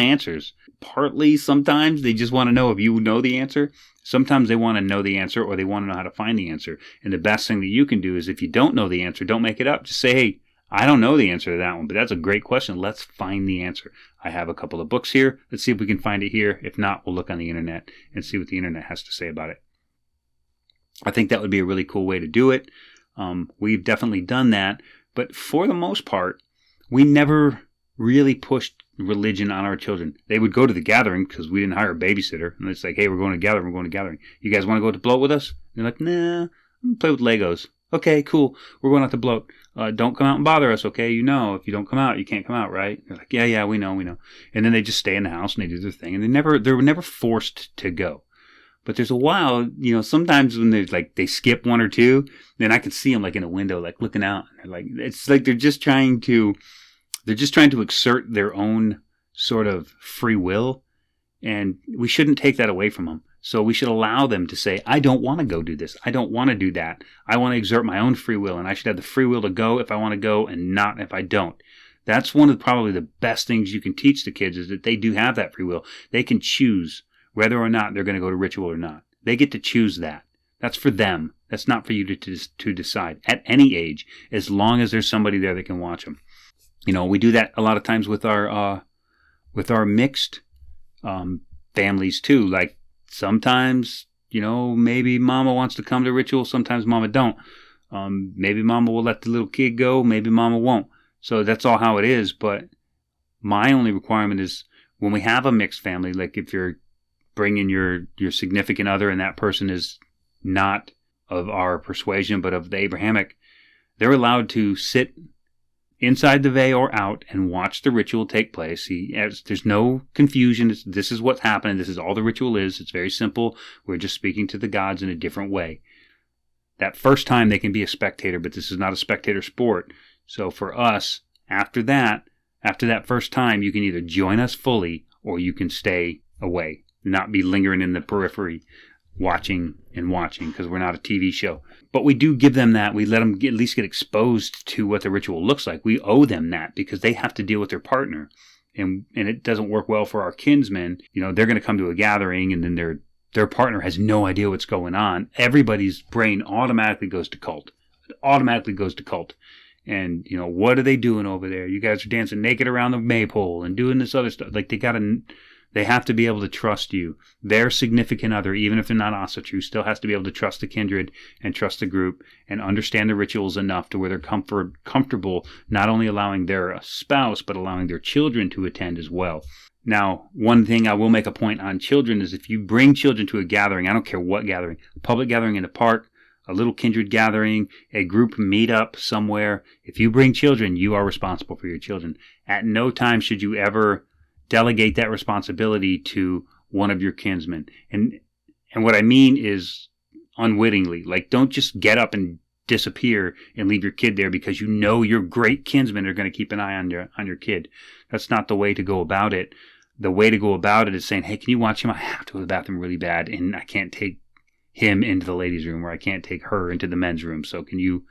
answers. Partly, sometimes they just want to know if you know the answer. Sometimes they want to know the answer or they want to know how to find the answer. And the best thing that you can do is if you don't know the answer, don't make it up. Just say, hey, I don't know the answer to that one, but that's a great question. Let's find the answer. I have a couple of books here. Let's see if we can find it here. If not, we'll look on the internet and see what the internet has to say about it. I think that would be a really cool way to do it. We've definitely done that. But for the most part, we never really pushed religion on our children. They would go to the gathering because we didn't hire a babysitter. And it's like, hey, we're going to gathering. You guys want to go to bloat with us? And they're like, nah, I'm going to play with Legos. Okay, cool. We're going out to bloat. Don't come out and bother us, okay? If you don't come out, you can't come out, right? They're like, yeah, we know. And then they just stay in the house and they do their thing. And they were never forced to go. But there's a while, sometimes when there's like, they skip one or two, then I can see them like in a window, like looking out. And they're like, it's like they're just trying to exert their own sort of free will. And we shouldn't take that away from them. So we should allow them to say, I don't want to go do this. I don't want to do that. I want to exert my own free will. And I should have the free will to go if I want to go and not if I don't. That's one of probably the best things you can teach the kids is that they do have that free will. They can choose whether or not they're going to go to ritual or not. They get to choose that. That's for them. That's not for you to decide at any age, as long as there's somebody there that can watch them. We do that a lot of times with our mixed families too. Like sometimes, maybe mama wants to come to ritual. Sometimes mama don't. Maybe mama will let the little kid go. Maybe mama won't. So that's all how it is. But my only requirement is when we have a mixed family, like if you're bringing your significant other and that person is not of our persuasion but of the Abrahamic, they're allowed to sit inside the vey or out and watch the ritual take place. There's no confusion. This is what's happening. This is all the ritual is. It's very simple. We're just speaking to the gods in a different way. That first time they can be a spectator, but this is not a spectator sport. So for us, after that first time, you can either join us fully or you can stay away, not be lingering in the periphery, watching because we're not a TV show. But we do give them that. We let them at least get exposed to what the ritual looks like. We owe them that because they have to deal with their partner. And it doesn't work well for our kinsmen. They're going to come to a gathering and then their partner has no idea what's going on. Everybody's brain automatically goes to cult. And, what are they doing over there? You guys are dancing naked around the maypole and doing this other stuff. Like they have to be able to trust you. Their significant other, even if they're not Asatru, still has to be able to trust the kindred and trust the group and understand the rituals enough to where they're comfortable not only allowing their spouse, but allowing their children to attend as well. Now, one thing I will make a point on children is if you bring children to a gathering, I don't care what gathering, a public gathering in a park, a little kindred gathering, a group meetup somewhere, if you bring children, you are responsible for your children. At no time should you ever delegate that responsibility to one of your kinsmen. And what I mean is unwittingly. Like, don't just get up and disappear and leave your kid there because your great kinsmen are going to keep an eye on your kid. That's not the way to go about it. The way to go about it is saying, hey, can you watch him? I have to go to the bathroom really bad, and I can't take him into the ladies' room, or I can't take her into the men's room. So can you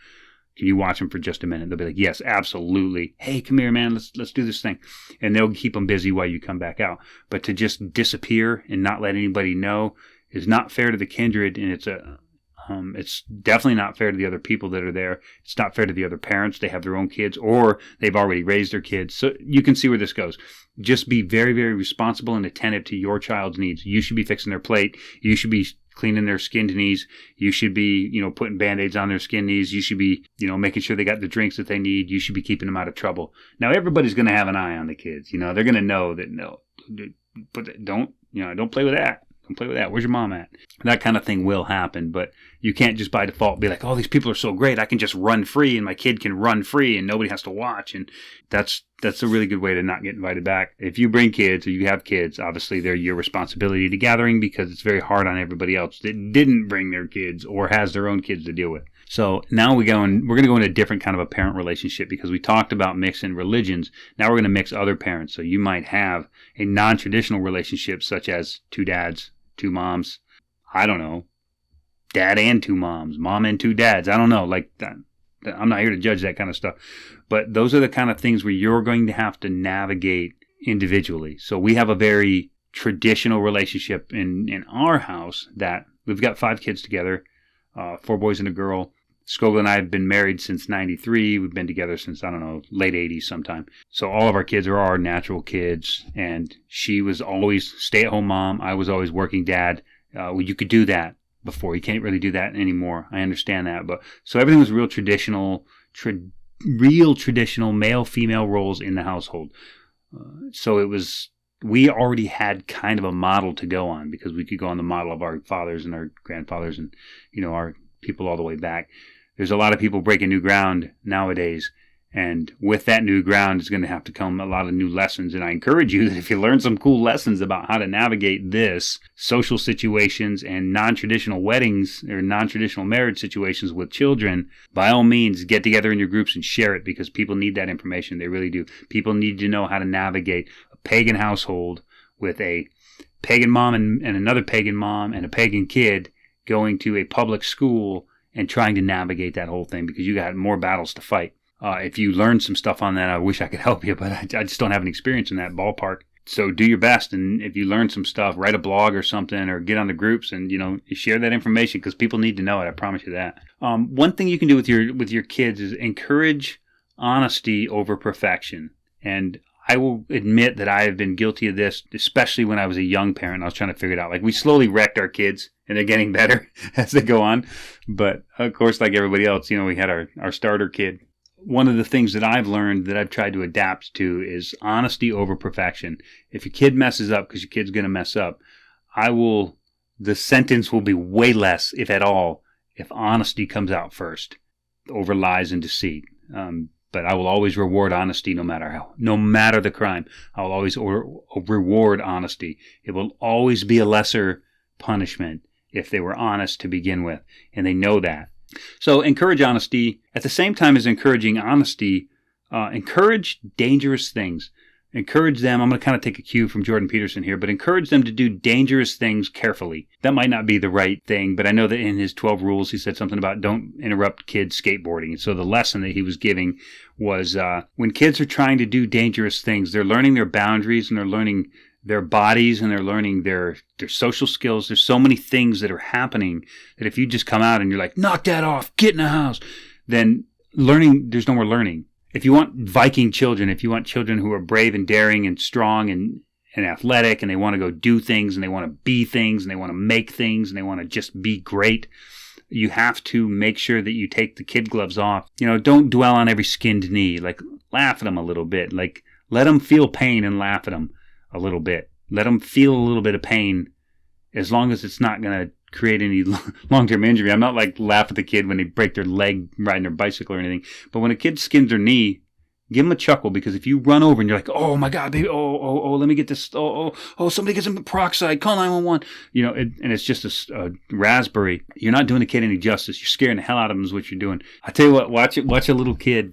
watch him for just a minute? They'll be like, yes, absolutely. Hey, come here, man. Let's do this thing. And they'll keep them busy while you come back out. But to just disappear and not let anybody know is not fair to the kindred, and it's It's definitely not fair to the other people that are there. It's not fair to the other parents. They have their own kids, or they've already raised their kids. So you can see where this goes. Just be very, very responsible and attentive to your child's needs. You should be fixing their plate. You should be cleaning their skinned knees. You should be, putting Band-Aids on their skinned knees. You should be, making sure they got the drinks that they need. You should be keeping them out of trouble. Now, everybody's going to have an eye on the kids. They're going to know that, no, but don't play with that. Don't play with that. Where's your mom at? That kind of thing will happen, but you can't just by default be like, oh, these people are so great. I can just run free and my kid can run free and nobody has to watch. And that's a really good way to not get invited back. If you bring kids or you have kids, obviously they're your responsibility to gathering, because it's very hard on everybody else that didn't bring their kids or has their own kids to deal with. So now we're going to go into a different kind of a parent relationship, because we talked about mixing religions. Now we're going to mix other parents. So you might have a non-traditional relationship, such as 2 dads, 2 moms. I don't know. Dad and 2 moms, mom and 2 dads. I don't know. Like that. I'm not here to judge that kind of stuff. But those are the kind of things where you're going to have to navigate individually. So we have a very traditional relationship in our house that we've got 5 kids together, 4 boys and a girl. Skogul and I have been married since 93. We've been together since, I don't know, late 80s sometime. So all of our kids are our natural kids. And she was always stay-at-home mom. I was always working dad. You could do that before. You can't really do that anymore. I understand that. But so everything was real traditional male-female roles in the household. So it was, we already had kind of a model to go on, because we could go on the model of our fathers and our grandfathers and, our people all the way back. There's a lot of people breaking new ground nowadays, and with that new ground is going to have to come a lot of new lessons. And I encourage you that if you learn some cool lessons about how to navigate this, social situations and non-traditional weddings or non-traditional marriage situations with children, by all means, get together in your groups and share it, because people need that information. They really do. People need to know how to navigate a pagan household with a pagan mom and another pagan mom and a pagan kid going to a public school and trying to navigate that whole thing, because you got more battles to fight. If you learn some stuff on that, I wish I could help you, but I just don't have any experience in that ballpark. So do your best, and if you learn some stuff, write a blog or something, or get on the groups and you share that information, because people need to know it. I promise you that. One thing you can do with your kids is encourage honesty over perfection. And I will admit that I have been guilty of this, especially when I was a young parent. I was trying to figure it out. Like, we slowly wrecked our kids, and they're getting better as they go on. But, of course, like everybody else, we had our starter kid. One of the things that I've learned that I've tried to adapt to is honesty over perfection. If your kid messes up, because your kid's going to mess up, the sentence will be way less, if at all, if honesty comes out first over lies and deceit. But I will always reward honesty no matter the crime. I will always reward honesty. It will always be a lesser punishment if they were honest to begin with, and they know that. So encourage honesty. At the same time as encouraging honesty, encourage dangerous things. Encourage them. I'm going to kind of take a cue from Jordan Peterson here, but encourage them to do dangerous things carefully. That might not be the right thing, but I know that in his 12 rules, he said something about don't interrupt kids skateboarding. And so the lesson that he was giving was when kids are trying to do dangerous things, they're learning their boundaries, and they're learning their bodies, and they're learning their social skills. There's so many things that are happening that if you just come out and you're like, knock that off, get in the house, then there's no more learning. If you want Viking children, if you want children who are brave and daring and strong and athletic, and they want to go do things, and they want to be things, and they want to make things, and they want to just be great, you have to make sure that you take the kid gloves off. Don't dwell on every skinned knee. Like, laugh at them a little bit. Like, let them feel pain and laugh at them a little bit. Let them feel a little bit of pain, as long as it's not going to create any long-term injury. I'm not like laugh at the kid when they break their leg riding their bicycle or anything. But when a kid skins their knee, give them a chuckle, because if you run over and you're like, oh my God, baby, oh, let me get this, somebody get some peroxide, call 911, and it's just a raspberry. You're not doing the kid any justice. You're scaring the hell out of them is what you're doing. I tell you what, watch a little kid,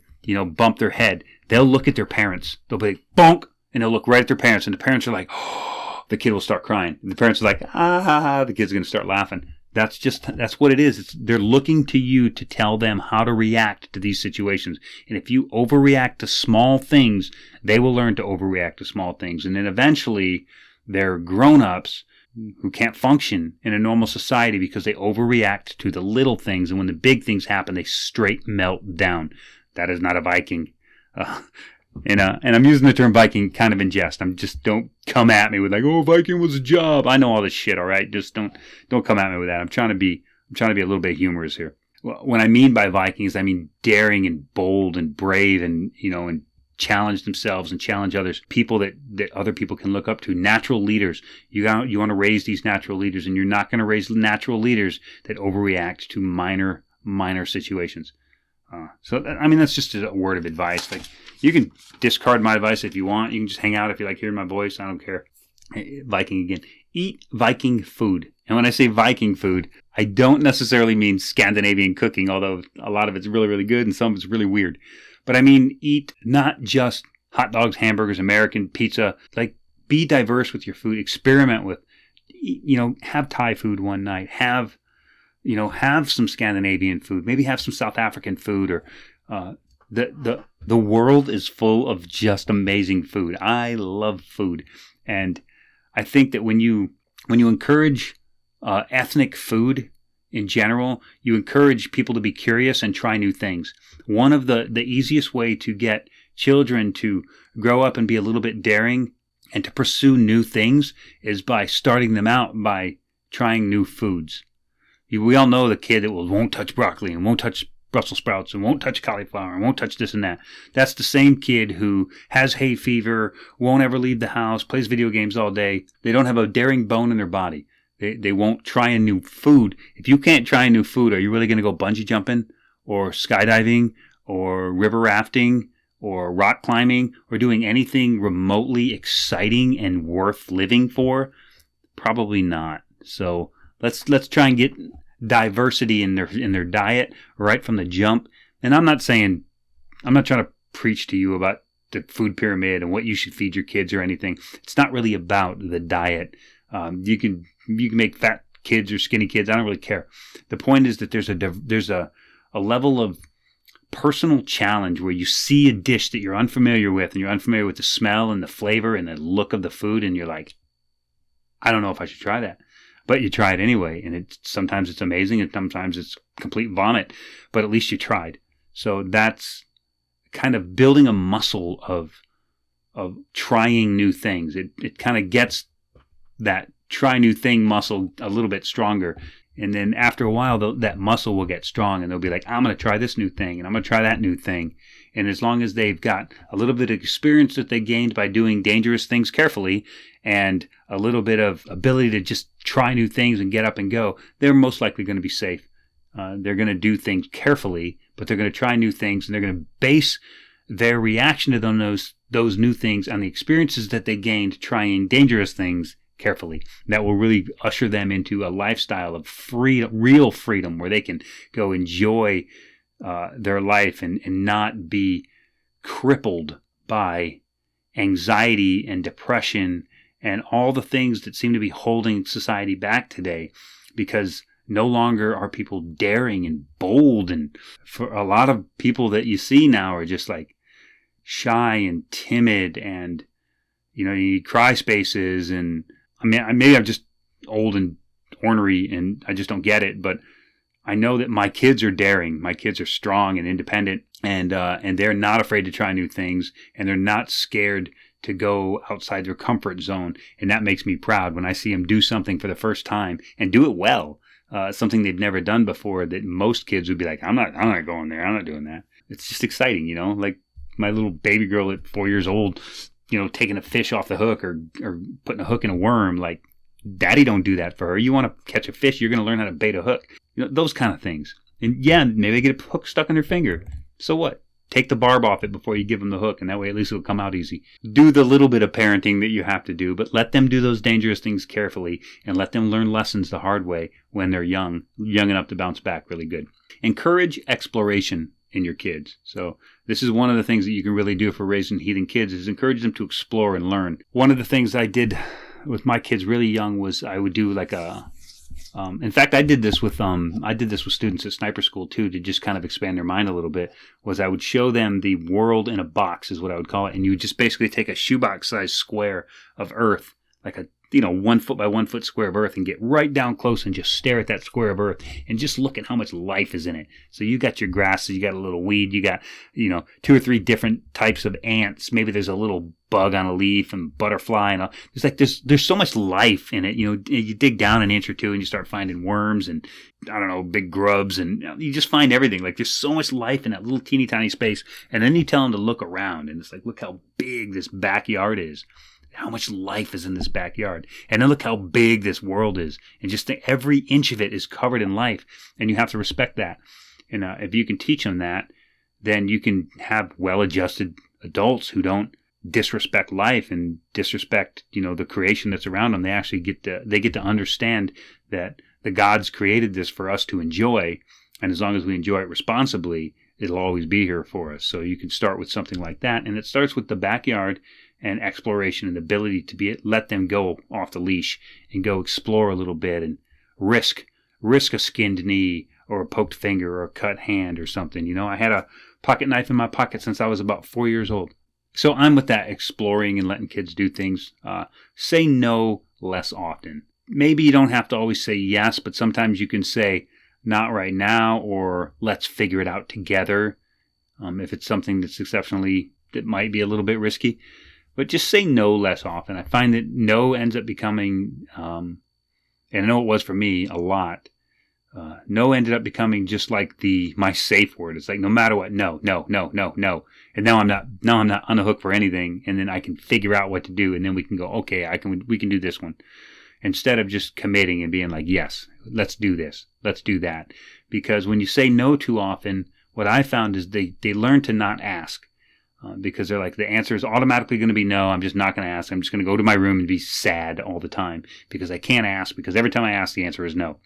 bump their head. They'll look at their parents. They'll be like, bonk, and they'll look right at their parents, and the parents are like, oh, the kid will start crying. The parents are like, the kid's going to start laughing. That's what it is. They're looking to you to tell them how to react to these situations. And if you overreact to small things, they will learn to overreact to small things. And then eventually, they're grown-ups. who can't function in a normal society because they overreact to the little things, and when the big things happen, they straight melt down. That is not a Viking. And I'm using the term Viking kind of in jest. Don't come at me with like, oh, Viking was a job. I know all this shit, all right? Just don't come at me with that. I'm trying to be a little bit humorous here. What I mean by Vikings, I mean daring and bold and brave and, and challenge themselves and challenge others, people that other people can look up to, natural leaders. You want to raise these natural leaders, and you're not going to raise natural leaders that overreact to minor situations. That's just a word of advice. Like, you can discard my advice if you want. You can just hang out if you like hearing my voice. I don't care. Viking again. Eat Viking food. And when I say Viking food, I don't necessarily mean Scandinavian cooking, although a lot of it's really, really good and some of it's really weird. But I mean, eat not just hot dogs, hamburgers, American pizza. Like, be diverse with your food. Experiment with, have Thai food one night. Have some Scandinavian food. Maybe have some South African food. Or the world is full of just amazing food. I love food, and I think that when you encourage ethnic food in general, you encourage people to be curious and try new things. One of the easiest way to get children to grow up and be a little bit daring and to pursue new things is by starting them out by trying new foods. We all know the kid that won't touch broccoli and won't touch Brussels sprouts and won't touch cauliflower and won't touch this and that. That's the same kid who has hay fever, won't ever leave the house, plays video games all day. They don't have a daring bone in their body. They won't try a new food. If you can't try a new food, are you really going to go bungee jumping or skydiving or river rafting or rock climbing or doing anything remotely exciting and worth living for? Probably not. So let's try and get diversity in their diet right from the jump. And I'm not trying to preach to you about the food pyramid and what you should feed your kids or anything. It's not really about the diet. You can make fat kids or skinny kids. I don't really care. The point is that there's a level of personal challenge where you see a dish that you're unfamiliar with, and you're unfamiliar with the smell and the flavor and the look of the food, and you're like, I don't know if I should try that. But you try it anyway, and sometimes it's amazing, and sometimes it's complete vomit, but at least you tried. So that's kind of building a muscle of trying new things. It kind of gets that try new thing muscle a little bit stronger, and then after a while, that muscle will get strong, and they'll be like, I'm going to try this new thing, and I'm going to try that new thing. And as long as they've got a little bit of experience that they gained by doing dangerous things carefully, and a little bit of ability to just try new things and get up and go, they're most likely going to be safe. They're going to do things carefully, but they're going to try new things, and they're going to base their reaction to those new things on the experiences that they gained trying dangerous things carefully. That will really usher them into a lifestyle of real freedom, where they can go enjoy their life and not be crippled by anxiety and depression and all the things that seem to be holding society back today, because no longer are people daring and bold. And for a lot of people that you see now are just like shy and timid, and you need cry spaces. And I mean, maybe I'm just old and ornery and I just don't get it, but I know that my kids are daring. My kids are strong and independent, and they're not afraid to try new things, and they're not scared to go outside their comfort zone. And that makes me proud when I see them do something for the first time and do it well, something they've never done before, that most kids would be like, I'm not going there. I'm not doing that. It's just exciting, like my little baby girl at 4 years old, taking a fish off the hook or putting a hook in a worm. Like, daddy don't do that for her. You want to catch a fish, you're going to learn how to bait a hook. Those kind of things. And yeah, maybe they get a hook stuck in their finger. So what? Take the barb off it before you give them the hook, and that way at least it'll come out easy. Do the little bit of parenting that you have to do, but let them do those dangerous things carefully, and let them learn lessons the hard way when they're young enough to bounce back really good. Encourage exploration in your kids. So this is one of the things that you can really do for raising heathen kids, is encourage them to explore and learn. One of the things I did with my kids really young was I would do like in fact, I did this with students at sniper school too, to just kind of expand their mind a little bit. Was I would show them the world in a box, is what I would call it, and you would just basically take a shoebox-sized square of Earth, like a 1 foot by 1 foot square of earth and get right down close and just stare at that square of earth and just look at how much life is in it. So you got your grasses, you got a little weed, you got, 2 or 3 different types of ants. Maybe there's a little bug on a leaf and butterfly and all. There's so much life in it. You dig down an inch or two and you start finding worms and, big grubs, and you just find everything. Like, there's so much life in that little teeny tiny space. And then you tell them to look around, and it's like, look how big this backyard is. How much life is in this backyard. And then look how big this world is. And just think every inch of it is covered in life. And you have to respect that. And if you can teach them that, then you can have well-adjusted adults who don't disrespect life and disrespect, the creation that's around them. They actually get to understand that the gods created this for us to enjoy. And as long as we enjoy it responsibly, it'll always be here for us. So you can start with something like that. And it starts with the backyard and exploration and the ability to let them go off the leash and go explore a little bit and risk a skinned knee or a poked finger or a cut hand or something. I had a pocket knife in my pocket since I was about 4 years old. So I'm with that, exploring and letting kids do things. Say no less often. Maybe you don't have to always say yes, but sometimes you can say not right now or let's figure it out together. If it's something that might be a little bit risky. But just say no less often. I find that no ends up becoming, and I know it was for me a lot, no ended up becoming just like my safe word. It's like, no matter what, no. And now I'm not on the hook for anything. And then I can figure out what to do. And then we can go, okay, we can do this one. Instead of just committing and being like, yes, let's do this. Let's do that. Because when you say no too often, what I found is they learn to not ask. Because they're like, the answer is automatically going to be no. I'm just not going to ask. I'm just going to go to my room and be sad all the time because I can't ask, because every time I ask, the answer is no.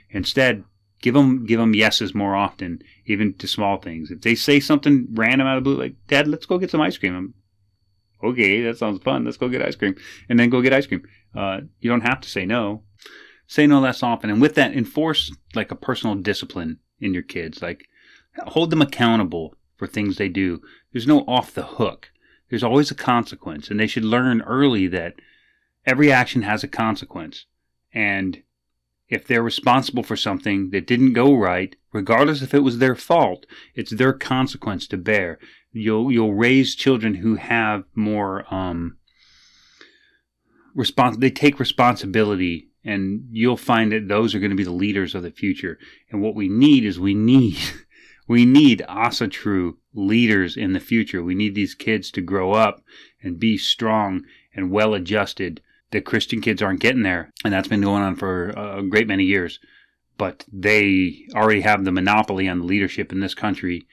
Instead, give them yeses more often, even to small things. If they say something random out of the blue, like, Dad, let's go get some ice cream. Okay, that sounds fun. Let's go get ice cream. And then go get ice cream. You don't have to say no. Say no less often. And with that, enforce like a personal discipline in your kids. Like, hold them accountable for things they do. There's no off the hook. There's always a consequence. And they should learn early that every action has a consequence. And if they're responsible for something that didn't go right, regardless if it was their fault, it's their consequence to bear. You'll raise children who have more they take responsibility, and you'll find that those are going to be the leaders of the future. And what we need is we need Asatru leaders in the future. We need these kids to grow up and be strong and well-adjusted. The Christian kids aren't getting there, and that's been going on for a great many years. But they already have the monopoly on the leadership in this country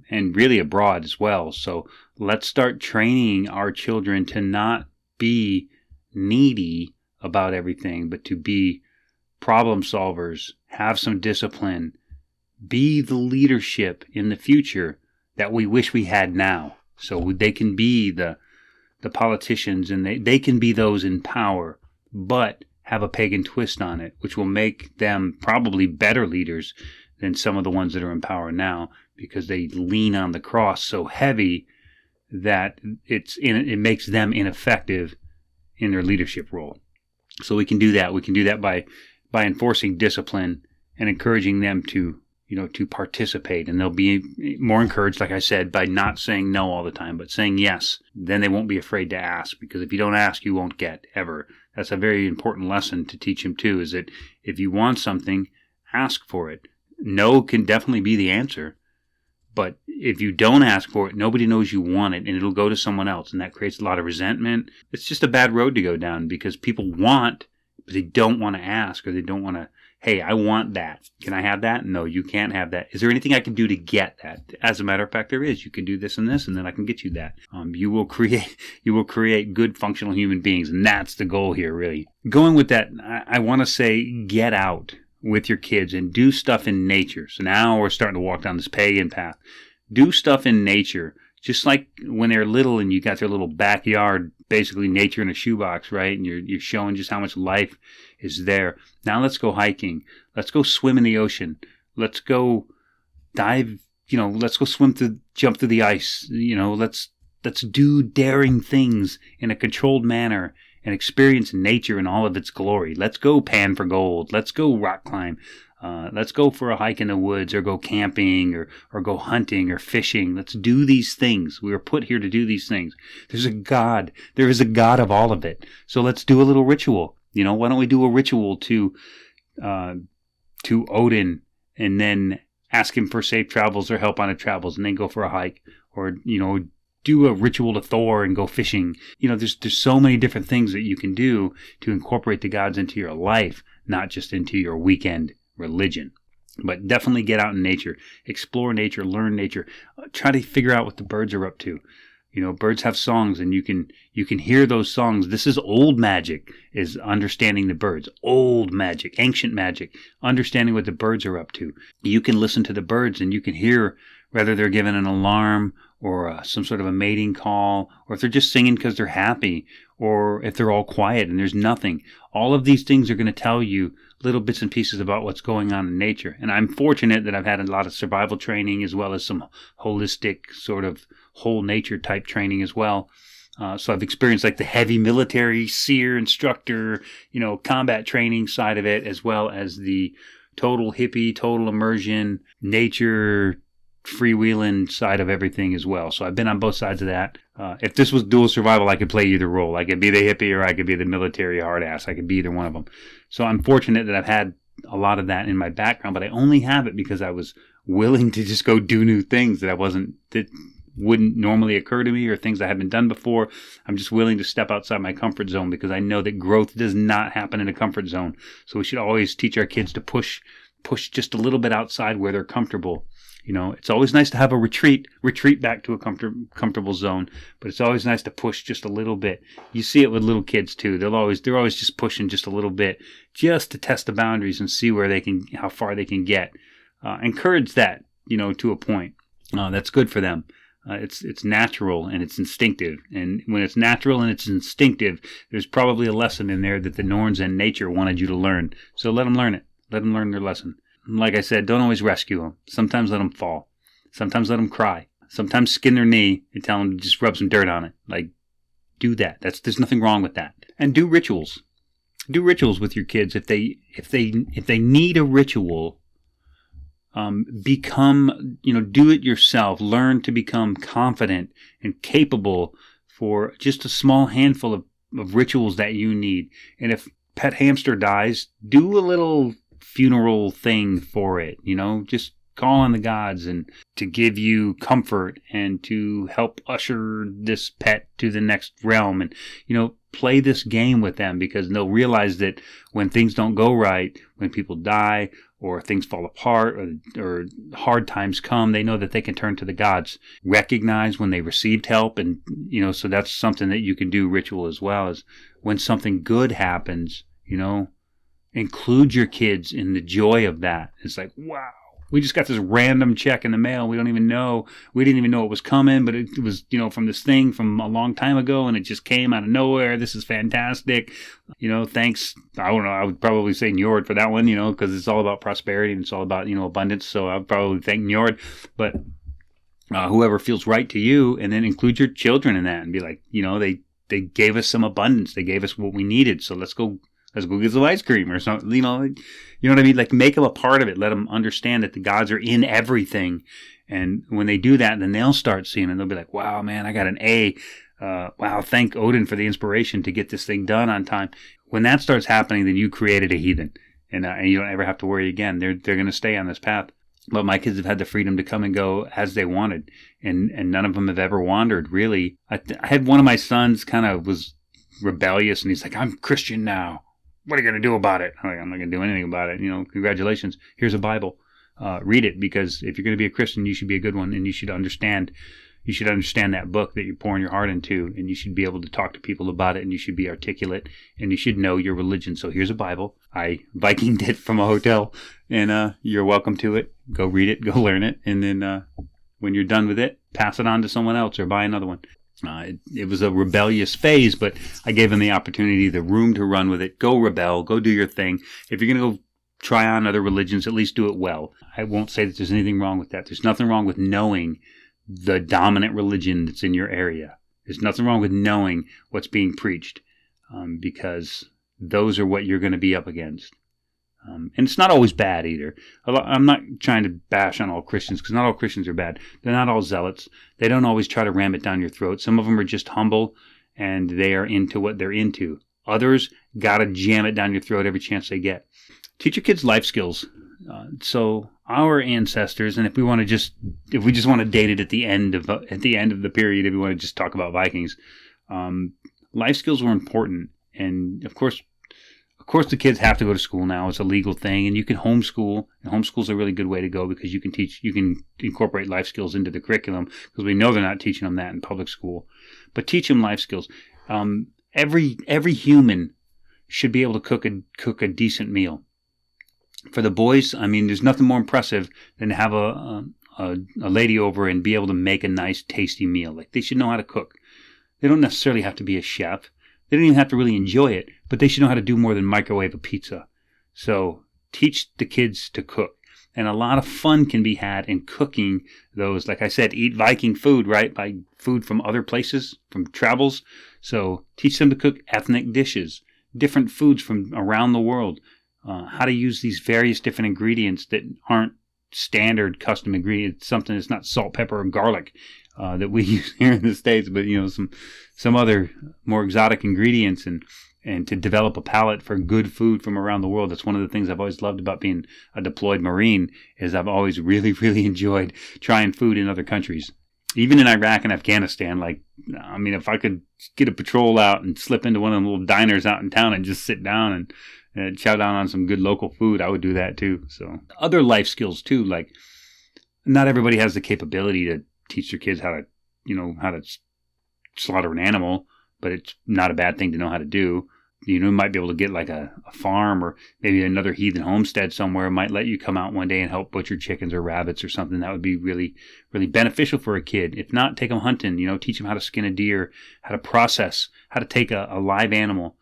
and really abroad as well. So let's start training our children to not be needy about everything, but to be problem solvers, have some discipline, be the leadership in the future that we wish we had now. So they can be the politicians, and they can be those in power, but have a pagan twist on it, which will make them probably better leaders than some of the ones that are in power now, because they lean on the cross so heavy that it makes them ineffective in their leadership role. So we can do that. We can do that by enforcing discipline and encouraging them to participate. And they'll be more encouraged, like I said, by not saying no all the time, but saying yes. Then they won't be afraid to ask, because if you don't ask, you won't get, ever. That's a very important lesson to teach them too, is that if you want something, ask for it. No can definitely be the answer. But if you don't ask for it, nobody knows you want it, and it'll go to someone else, and that creates a lot of resentment. It's just a bad road to go down, because people want, but they don't want to ask, or they don't want to, hey, I want that. Can I have that? No, you can't have that. Is there anything I can do to get that? As a matter of fact, there is. You can do this and this, and then I can get you that. You will create good, functional human beings, and that's the goal here, really. Going with that, I want to say, get out with your kids and do stuff in nature. So now we're starting to walk down this pagan path. Do stuff in nature. Just like when they're little and you got their little backyard, basically nature in a shoebox, right? And you're showing just how much life is there. Now let's go hiking. Let's go swim in the ocean. Let's go dive, let's go jump through the ice. Let's do daring things in a controlled manner and experience nature in all of its glory. Let's go pan for gold. Let's go rock climb. Let's go for a hike in the woods, or go camping, or go hunting or fishing. Let's do these things. We were put here to do these things. There's a God. There is a God of all of it. So let's do a little ritual. Why don't we do a ritual to Odin, and then ask him for safe travels or help on his travels, and then go for a hike, or, do a ritual to Thor and go fishing. There's so many different things that you can do to incorporate the gods into your life, not just into your weekend religion. But definitely get out in nature, explore nature, learn nature, try to figure out what the birds are up to. Birds have songs, and you can hear those songs. This is old magic, is understanding the birds. Old magic, ancient magic, understanding what the birds are up to. You can listen to the birds, and you can hear whether they're giving an alarm, or some sort of a mating call, or if they're just singing because they're happy, or if they're all quiet and there's nothing. All of these things are going to tell you little bits and pieces about what's going on in nature. And I'm fortunate that I've had a lot of survival training, as well as some holistic sort of whole nature type training as well. So I've experienced like the heavy military seer instructor, combat training side of it, as well as the total hippie, total immersion, nature, freewheeling side of everything as well. So I've been on both sides of that. If this was dual survival, I could play either role. I could be the hippie, or I could be the military hard ass. I could be either one of them. So I'm fortunate that I've had a lot of that in my background, but I only have it because I was willing to just go do new things that wouldn't normally occur to me, or things I haven't done before. I'm just willing to step outside my comfort zone, because I know that growth does not happen in a comfort zone. So we should always teach our kids to push just a little bit outside where they're comfortable. It's always nice to have a retreat back to a comfortable zone, but it's always nice to push just a little bit. You see it with little kids too. They're always just pushing just a little bit, just to test the boundaries and see how far they can get. Encourage that, to a point. That's good for them. It's natural and it's instinctive. And when it's natural and it's instinctive, there's probably a lesson in there that the Norns and nature wanted you to learn. So let them learn it. Let them learn their lesson. Like I said, don't always rescue them. Sometimes let them fall. Sometimes let them cry. Sometimes skin their knee and tell them to just rub some dirt on it. Like, do that. There's nothing wrong with that. And do rituals. Do rituals with your kids. If they need a ritual, do it yourself. Learn to become confident and capable for just a small handful of rituals that you need. And if pet hamster dies, do a little funeral thing for it. Just call on the gods and to give you comfort and to help usher this pet to the next realm, and play this game with them, because they'll realize that when things don't go right, when people die or things fall apart, or hard times come, they know that they can turn to the gods. Recognize when they received help, and so that's something that you can do ritual as well. Is when something good happens, include your kids in the joy of that. It's like, wow, we just got this random check in the mail. We didn't even know it was coming, but it was, from this thing from a long time ago, and it just came out of nowhere. This is fantastic. Thanks. I don't know. I would probably say Njord for that one, because it's all about prosperity and it's all about, abundance. So I'd probably thank Njord, but whoever feels right to you, and then include your children in that and be like, they gave us some abundance. They gave us what we needed. So let's go get some ice cream or something, you know what I mean? Like, make them a part of it. Let them understand that the gods are in everything. And when they do that, then they'll start seeing it. They'll be like, wow, man, I got an A. Wow, thank Odin for the inspiration to get this thing done on time. When that starts happening, then you created a heathen. And you don't ever have to worry again. They're going to stay on this path. But my kids have had the freedom to come and go as they wanted. And none of them have ever wandered, really. I had one of my sons kind of was rebellious, and he's like, I'm Christian now. What are you going to do about it? I'm not going to do anything about it. Congratulations. Here's a Bible. Read it, because if you're going to be a Christian, you should be a good one, and you should understand that book that you're pouring your heart into, and you should be able to talk to people about it, and you should be articulate, and you should know your religion. So here's a Bible. I Vikinged it from a hotel, and you're welcome to it. Go read it, go learn it, and then when you're done with it, pass it on to someone else or buy another one. It was a rebellious phase, but I gave him the opportunity, the room to run with it. Go rebel, go do your thing. If you're going to go try on other religions, at least do it well. I won't say that there's anything wrong with that. There's nothing wrong with knowing the dominant religion that's in your area. There's nothing wrong with knowing what's being preached. because those are what you're going to be up against. And it's not always bad either. I'm not trying to bash on all Christians, because not all Christians are bad. They're not all zealots. They don't always try to ram it down your throat. Some of them are just humble, and they are into what they're into. Others got to jam it down your throat every chance they get. Teach your kids life skills. So our ancestors, and if we just want to date it at the end of the period, if we want to just talk about Vikings, life skills were important. And of course, the kids have to go to school now. It's a legal thing, and you can homeschool. And homeschool is a really good way to go, because you can incorporate life skills into the curriculum, because we know they're not teaching them that in public school. But teach them life skills. Every human should be able to cook a decent meal. For the boys, I mean, there's nothing more impressive than to have a lady over and be able to make a nice, tasty meal. Like, they should know how to cook. They don't necessarily have to be a chef. They don't even have to really enjoy it, but they should know how to do more than microwave a pizza. So teach the kids to cook. And a lot of fun can be had in cooking those, like I said, eat Viking food, right? By food from other places, from travels. So teach them to cook ethnic dishes, different foods from around the world, how to use these various different ingredients that aren't standard custom ingredients, something that's not salt, pepper, or garlic that we use here in the States, but some other more exotic ingredients, and to develop a palate for good food from around the world. That's one of the things I've always loved about being a deployed Marine, is I've always really, really enjoyed trying food in other countries. Even in Iraq and Afghanistan, if I could get a patrol out and slip into one of the little diners out in town and just sit down and chow down on some good local food, I would do that too. So other life skills too, like not everybody has the capability to teach their kids how to slaughter an animal, but it's not a bad thing to know how to do. You might be able to get like a farm, or maybe another heathen homestead somewhere might let you come out one day and help butcher chickens or rabbits or something. That would be really, really beneficial for a kid. If not, take them hunting, teach them how to skin a deer, how to process, how to take a live animal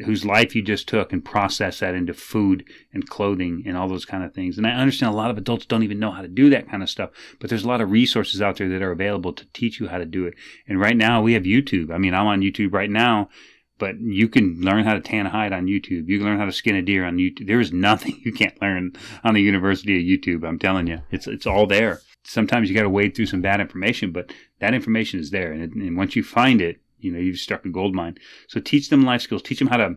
whose life you just took and process that into food and clothing and all those kind of things. And I understand a lot of adults don't even know how to do that kind of stuff, but there's a lot of resources out there that are available to teach you how to do it. And right now we have YouTube. I mean, I'm on YouTube right now, but you can learn how to tan a hide on YouTube. You can learn how to skin a deer on YouTube. There is nothing you can't learn on the University of YouTube. I'm telling you, it's all there. Sometimes you got to wade through some bad information, but that information is there. And once you find it, you've struck a gold mine. So teach them life skills. Teach them how to,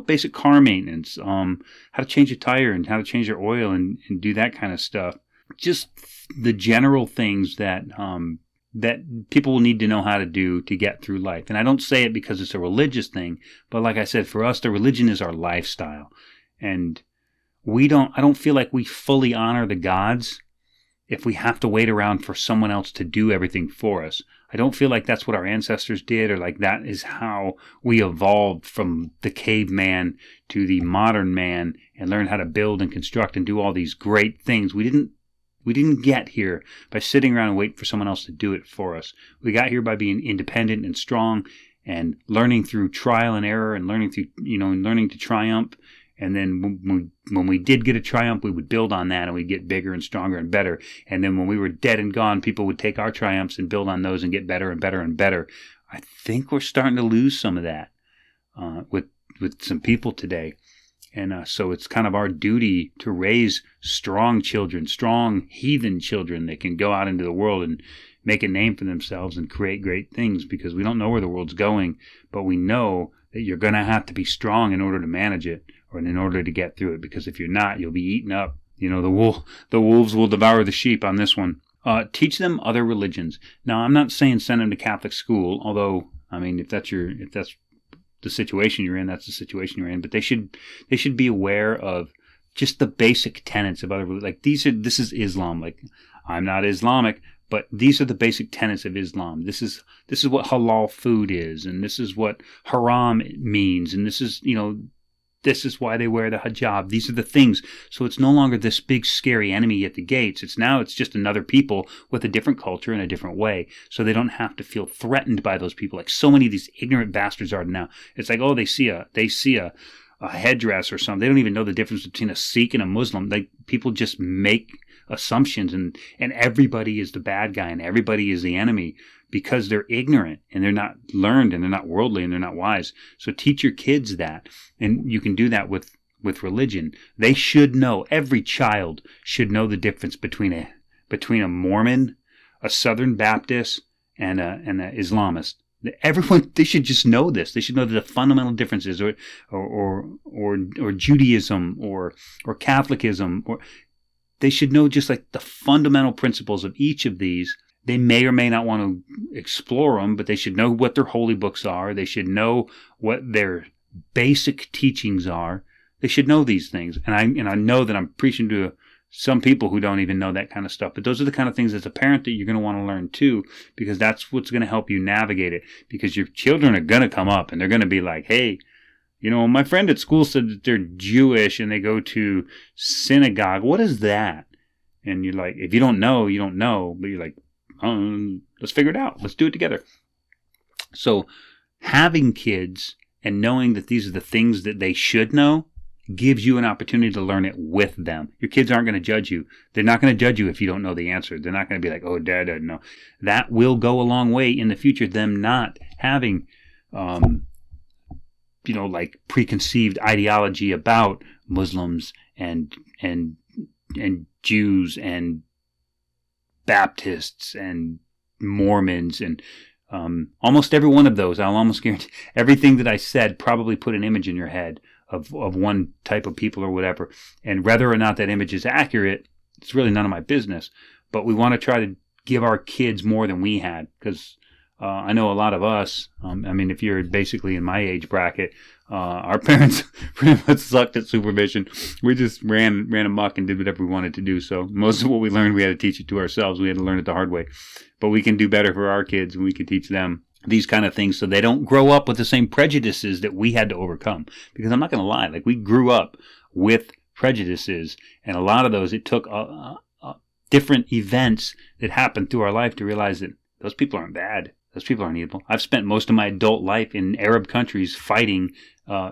basic car maintenance, how to change a tire and how to change their oil and do that kind of stuff. Just the general things that people will need to know how to do to get through life. And I don't say it because it's a religious thing, but like I said, for us, the religion is our lifestyle. And I don't feel like we fully honor the gods if we have to wait around for someone else to do everything for us. I don't feel like that's what our ancestors did, or like that is how we evolved from the caveman to the modern man and learned how to build and construct and do all these great things. We didn't get here by sitting around and waiting for someone else to do it for us. We got here by being independent and strong and learning through trial and error and learning to triumph. And then when we did get a triumph, we would build on that and we'd get bigger and stronger and better. And then when we were dead and gone, people would take our triumphs and build on those and get better and better and better. I think we're starting to lose some of that with some people today. And so it's kind of our duty to raise strong children, strong heathen children that can go out into the world and make a name for themselves and create great things, because we don't know where the world's going, but we know that you're going to have to be strong in order to manage it, or in order to get through it, because if you're not, you'll be eaten up. The wolves will devour the sheep on this one. Teach them other religions. Now, I'm not saying send them to Catholic school, although, I mean, if that's the situation you're in, that's the situation you're in. But they should be aware of just the basic tenets of other religions. Like this is Islam. Like, I'm not Islamic, but these are the basic tenets of Islam. This is what halal food is, and this is what haram means, and this is why they wear the hijab. These are the things. So it's no longer this big scary enemy at the gates. It's just another people with a different culture and a different way. So they don't have to feel threatened by those people like so many of these ignorant bastards are now. It's like, oh, they see a headdress or something. They don't even know the difference between a Sikh and a Muslim. Like, people just make assumptions and everybody is the bad guy and everybody is the enemy because they're ignorant and they're not learned and they're not worldly and they're not wise. So teach your kids that, and you can do that with religion. They should know, every child should know the difference between a Mormon, a Southern Baptist, and an Islamist. Everyone, they should just know this. They should know the fundamental differences, or Judaism, or Catholicism, or they should know just like the fundamental principles of each of these. They may or may not want to explore them, but they should know what their holy books are. They should know what their basic teachings are. They should know these things. And I know that I'm preaching to some people who don't even know that kind of stuff. But those are the kind of things as a parent that you're going to want to learn too, because that's what's going to help you navigate it. Because your children are going to come up and they're going to be like, hey, my friend at school said that they're Jewish and they go to synagogue. What is that? And you're like, if you don't know, you don't know. But you're like, let's figure it out. Let's do it together. So having kids and knowing that these are the things that they should know gives you an opportunity to learn it with them. Your kids aren't going to judge you. They're not going to judge you if you don't know the answer. They're not going to be like, oh, Dad doesn't know. That will go a long way in the future, them not having, like preconceived ideology about Muslims and Jews and Baptists and Mormons and almost every one of those. I'll almost guarantee everything that I said probably put an image in your head of one type of people or whatever. And whether or not that image is accurate, it's really none of my business. But we want to try to give our kids more than we had, because I know a lot of us, if you're basically in my age bracket, our parents pretty much sucked at supervision. We just ran amok and did whatever we wanted to do. So most of what we learned, we had to teach it to ourselves. We had to learn it the hard way. But we can do better for our kids, and we can teach them these kind of things so they don't grow up with the same prejudices that we had to overcome. Because I'm not going to lie, like we grew up with prejudices, and a lot of those, it took different events that happened through our life to realize that those people aren't bad. Those people aren't evil. I've spent most of my adult life in Arab countries fighting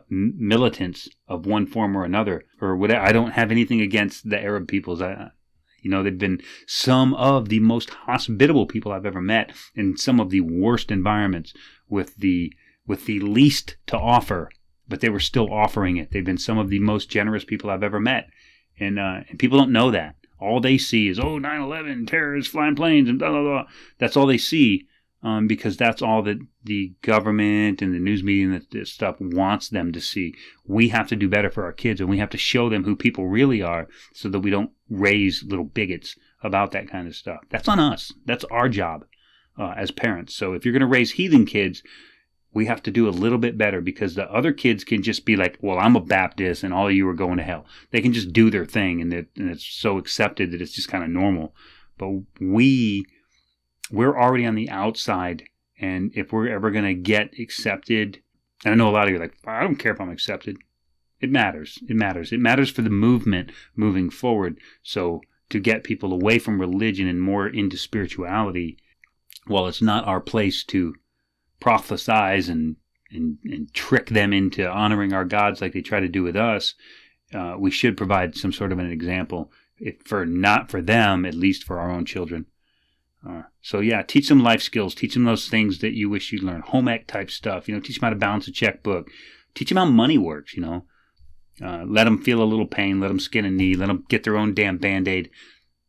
militants of one form or another, or whatever. I don't have anything against the Arab peoples. They've been some of the most hospitable people I've ever met in some of the worst environments with the least to offer, but they were still offering it. They've been some of the most generous people I've ever met. And people don't know that. All they see is, 9/11, terrorists, flying planes, and blah, blah, blah. That's all they see, because that's all that the government and the news media and this stuff wants them to see. We have to do better for our kids, and we have to show them who people really are so that we don't raise little bigots about that kind of stuff. That's on us. That's our job as parents. So if you're going to raise heathen kids, we have to do a little bit better, because the other kids can just be like, well, I'm a Baptist and all of you are going to hell. They can just do their thing, and it's so accepted that it's just kind of normal. But we're already on the outside, and if we're ever going to get accepted, and I know a lot of you are like, I don't care if I'm accepted. It matters. It matters. It matters for the movement moving forward. So to get people away from religion and more into spirituality, well, it's not our place to prophesize and trick them into honoring our gods like they try to do with us. We should provide some sort of an example, not for them, at least for our own children. Teach them life skills. Teach them those things that you wish you'd learn. Home ec type stuff. Teach them how to balance a checkbook. Teach them how money works. Let them feel a little pain. Let them skin a knee. Let them get their own damn Band-Aid.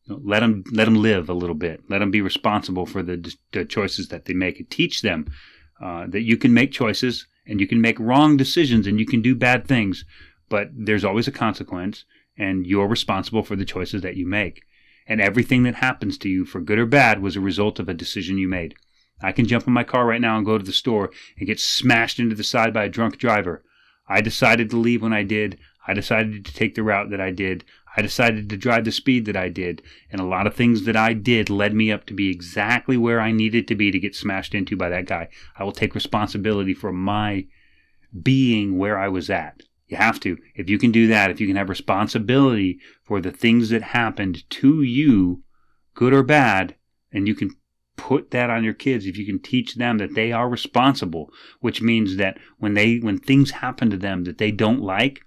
Let them live a little bit. Let them be responsible for the choices that they make. And teach them that you can make choices and you can make wrong decisions and you can do bad things, but there's always a consequence, and you're responsible for the choices that you make. And everything that happens to you, for good or bad, was a result of a decision you made. I can jump in my car right now and go to the store and get smashed into the side by a drunk driver. I decided to leave when I did. I decided to take the route that I did. I decided to drive the speed that I did. And a lot of things that I did led me up to be exactly where I needed to be to get smashed into by that guy. I will take responsibility for my being where I was at. You have to. If you can do that, if you can have responsibility for the things that happened to you, good or bad, and you can put that on your kids, if you can teach them that they are responsible, which means that when things happen to them that they don't like,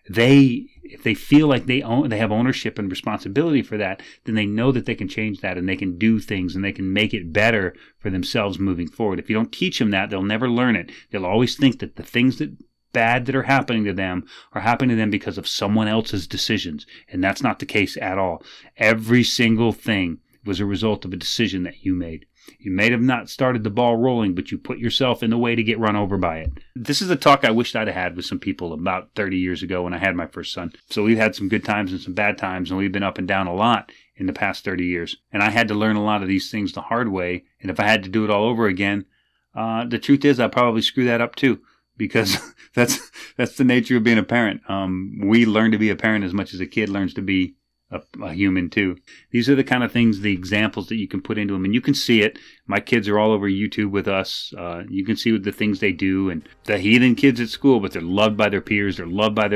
if they feel like they have ownership and responsibility for that, then they know that they can change that and they can do things and they can make it better for themselves moving forward. If you don't teach them that, they'll never learn it. They'll always think that the things that bad that are happening to them are happening to them because of someone else's decisions. And that's not the case at all. Every single thing was a result of a decision that you made. You may have not started the ball rolling, but you put yourself in the way to get run over by it. This is a talk I wished I'd had with some people about 30 years ago when I had my first son. So we've had some good times and some bad times, and we've been up and down a lot in the past 30 years. And I had to learn a lot of these things the hard way. And if I had to do it all over again, the truth is I'd probably screw that up too, because that's the nature of being a parent. We learn to be a parent as much as a kid learns to be a human too. These are the kind of things, the examples that you can put into them, and you can see it. My kids are all over YouTube with us. You can see the things they do, and the heathen kids at school, but they're loved by their peers. They're loved by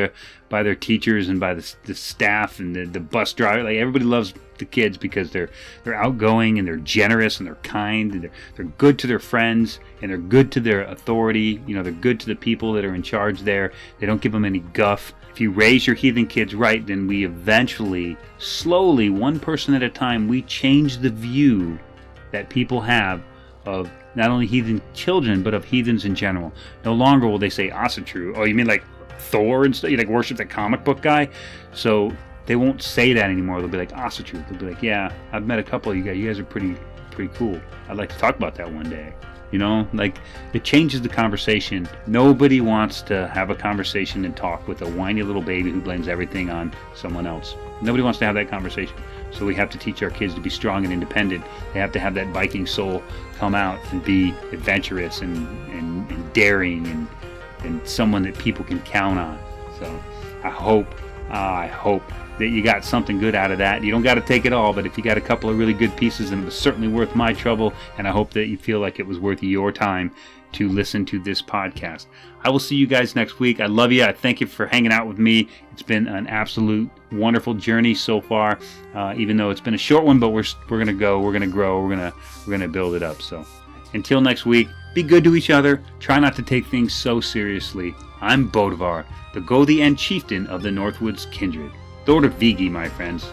their teachers and by the staff and the bus driver. Like, everybody loves the kids because they're outgoing and they're generous and they're kind and they're good to their friends and they're good to their authority. You know, they're good to the people that are in charge there. They don't give them any guff. If you raise your heathen kids right, then we eventually, slowly, one person at a time, we change the view that people have of not only heathen children, but of heathens in general. No longer will they say Asatru. Oh, you mean like Thor and stuff? You like worship that comic book guy? So they won't say that anymore. They'll be like Asatru. They'll be like, yeah, I've met a couple of you guys. You guys are pretty cool. I'd like to talk about that one day. You know, like, it changes the conversation. Nobody wants to have a conversation and talk with a whiny little baby who blames everything on someone else. Nobody wants to have that conversation. So we have to teach our kids to be strong and independent. They have to have that Viking soul come out and be adventurous and daring and someone that people can count on. So I hope that you got something good out of that. You don't got to take it all, but if you got a couple of really good pieces, and it was certainly worth my trouble, and I hope that you feel like it was worth your time to listen to this podcast. I will see you guys next week. I love you. I thank you for hanging out with me. It's been an absolute wonderful journey so far, even though it's been a short one, but we're going to go, we're going to grow, we're going to build it up. So until next week, be good to each other. Try not to take things so seriously. I'm Bodvar, the Go the End chieftain of the Northwoods Kindred. Þórr viki, my friends.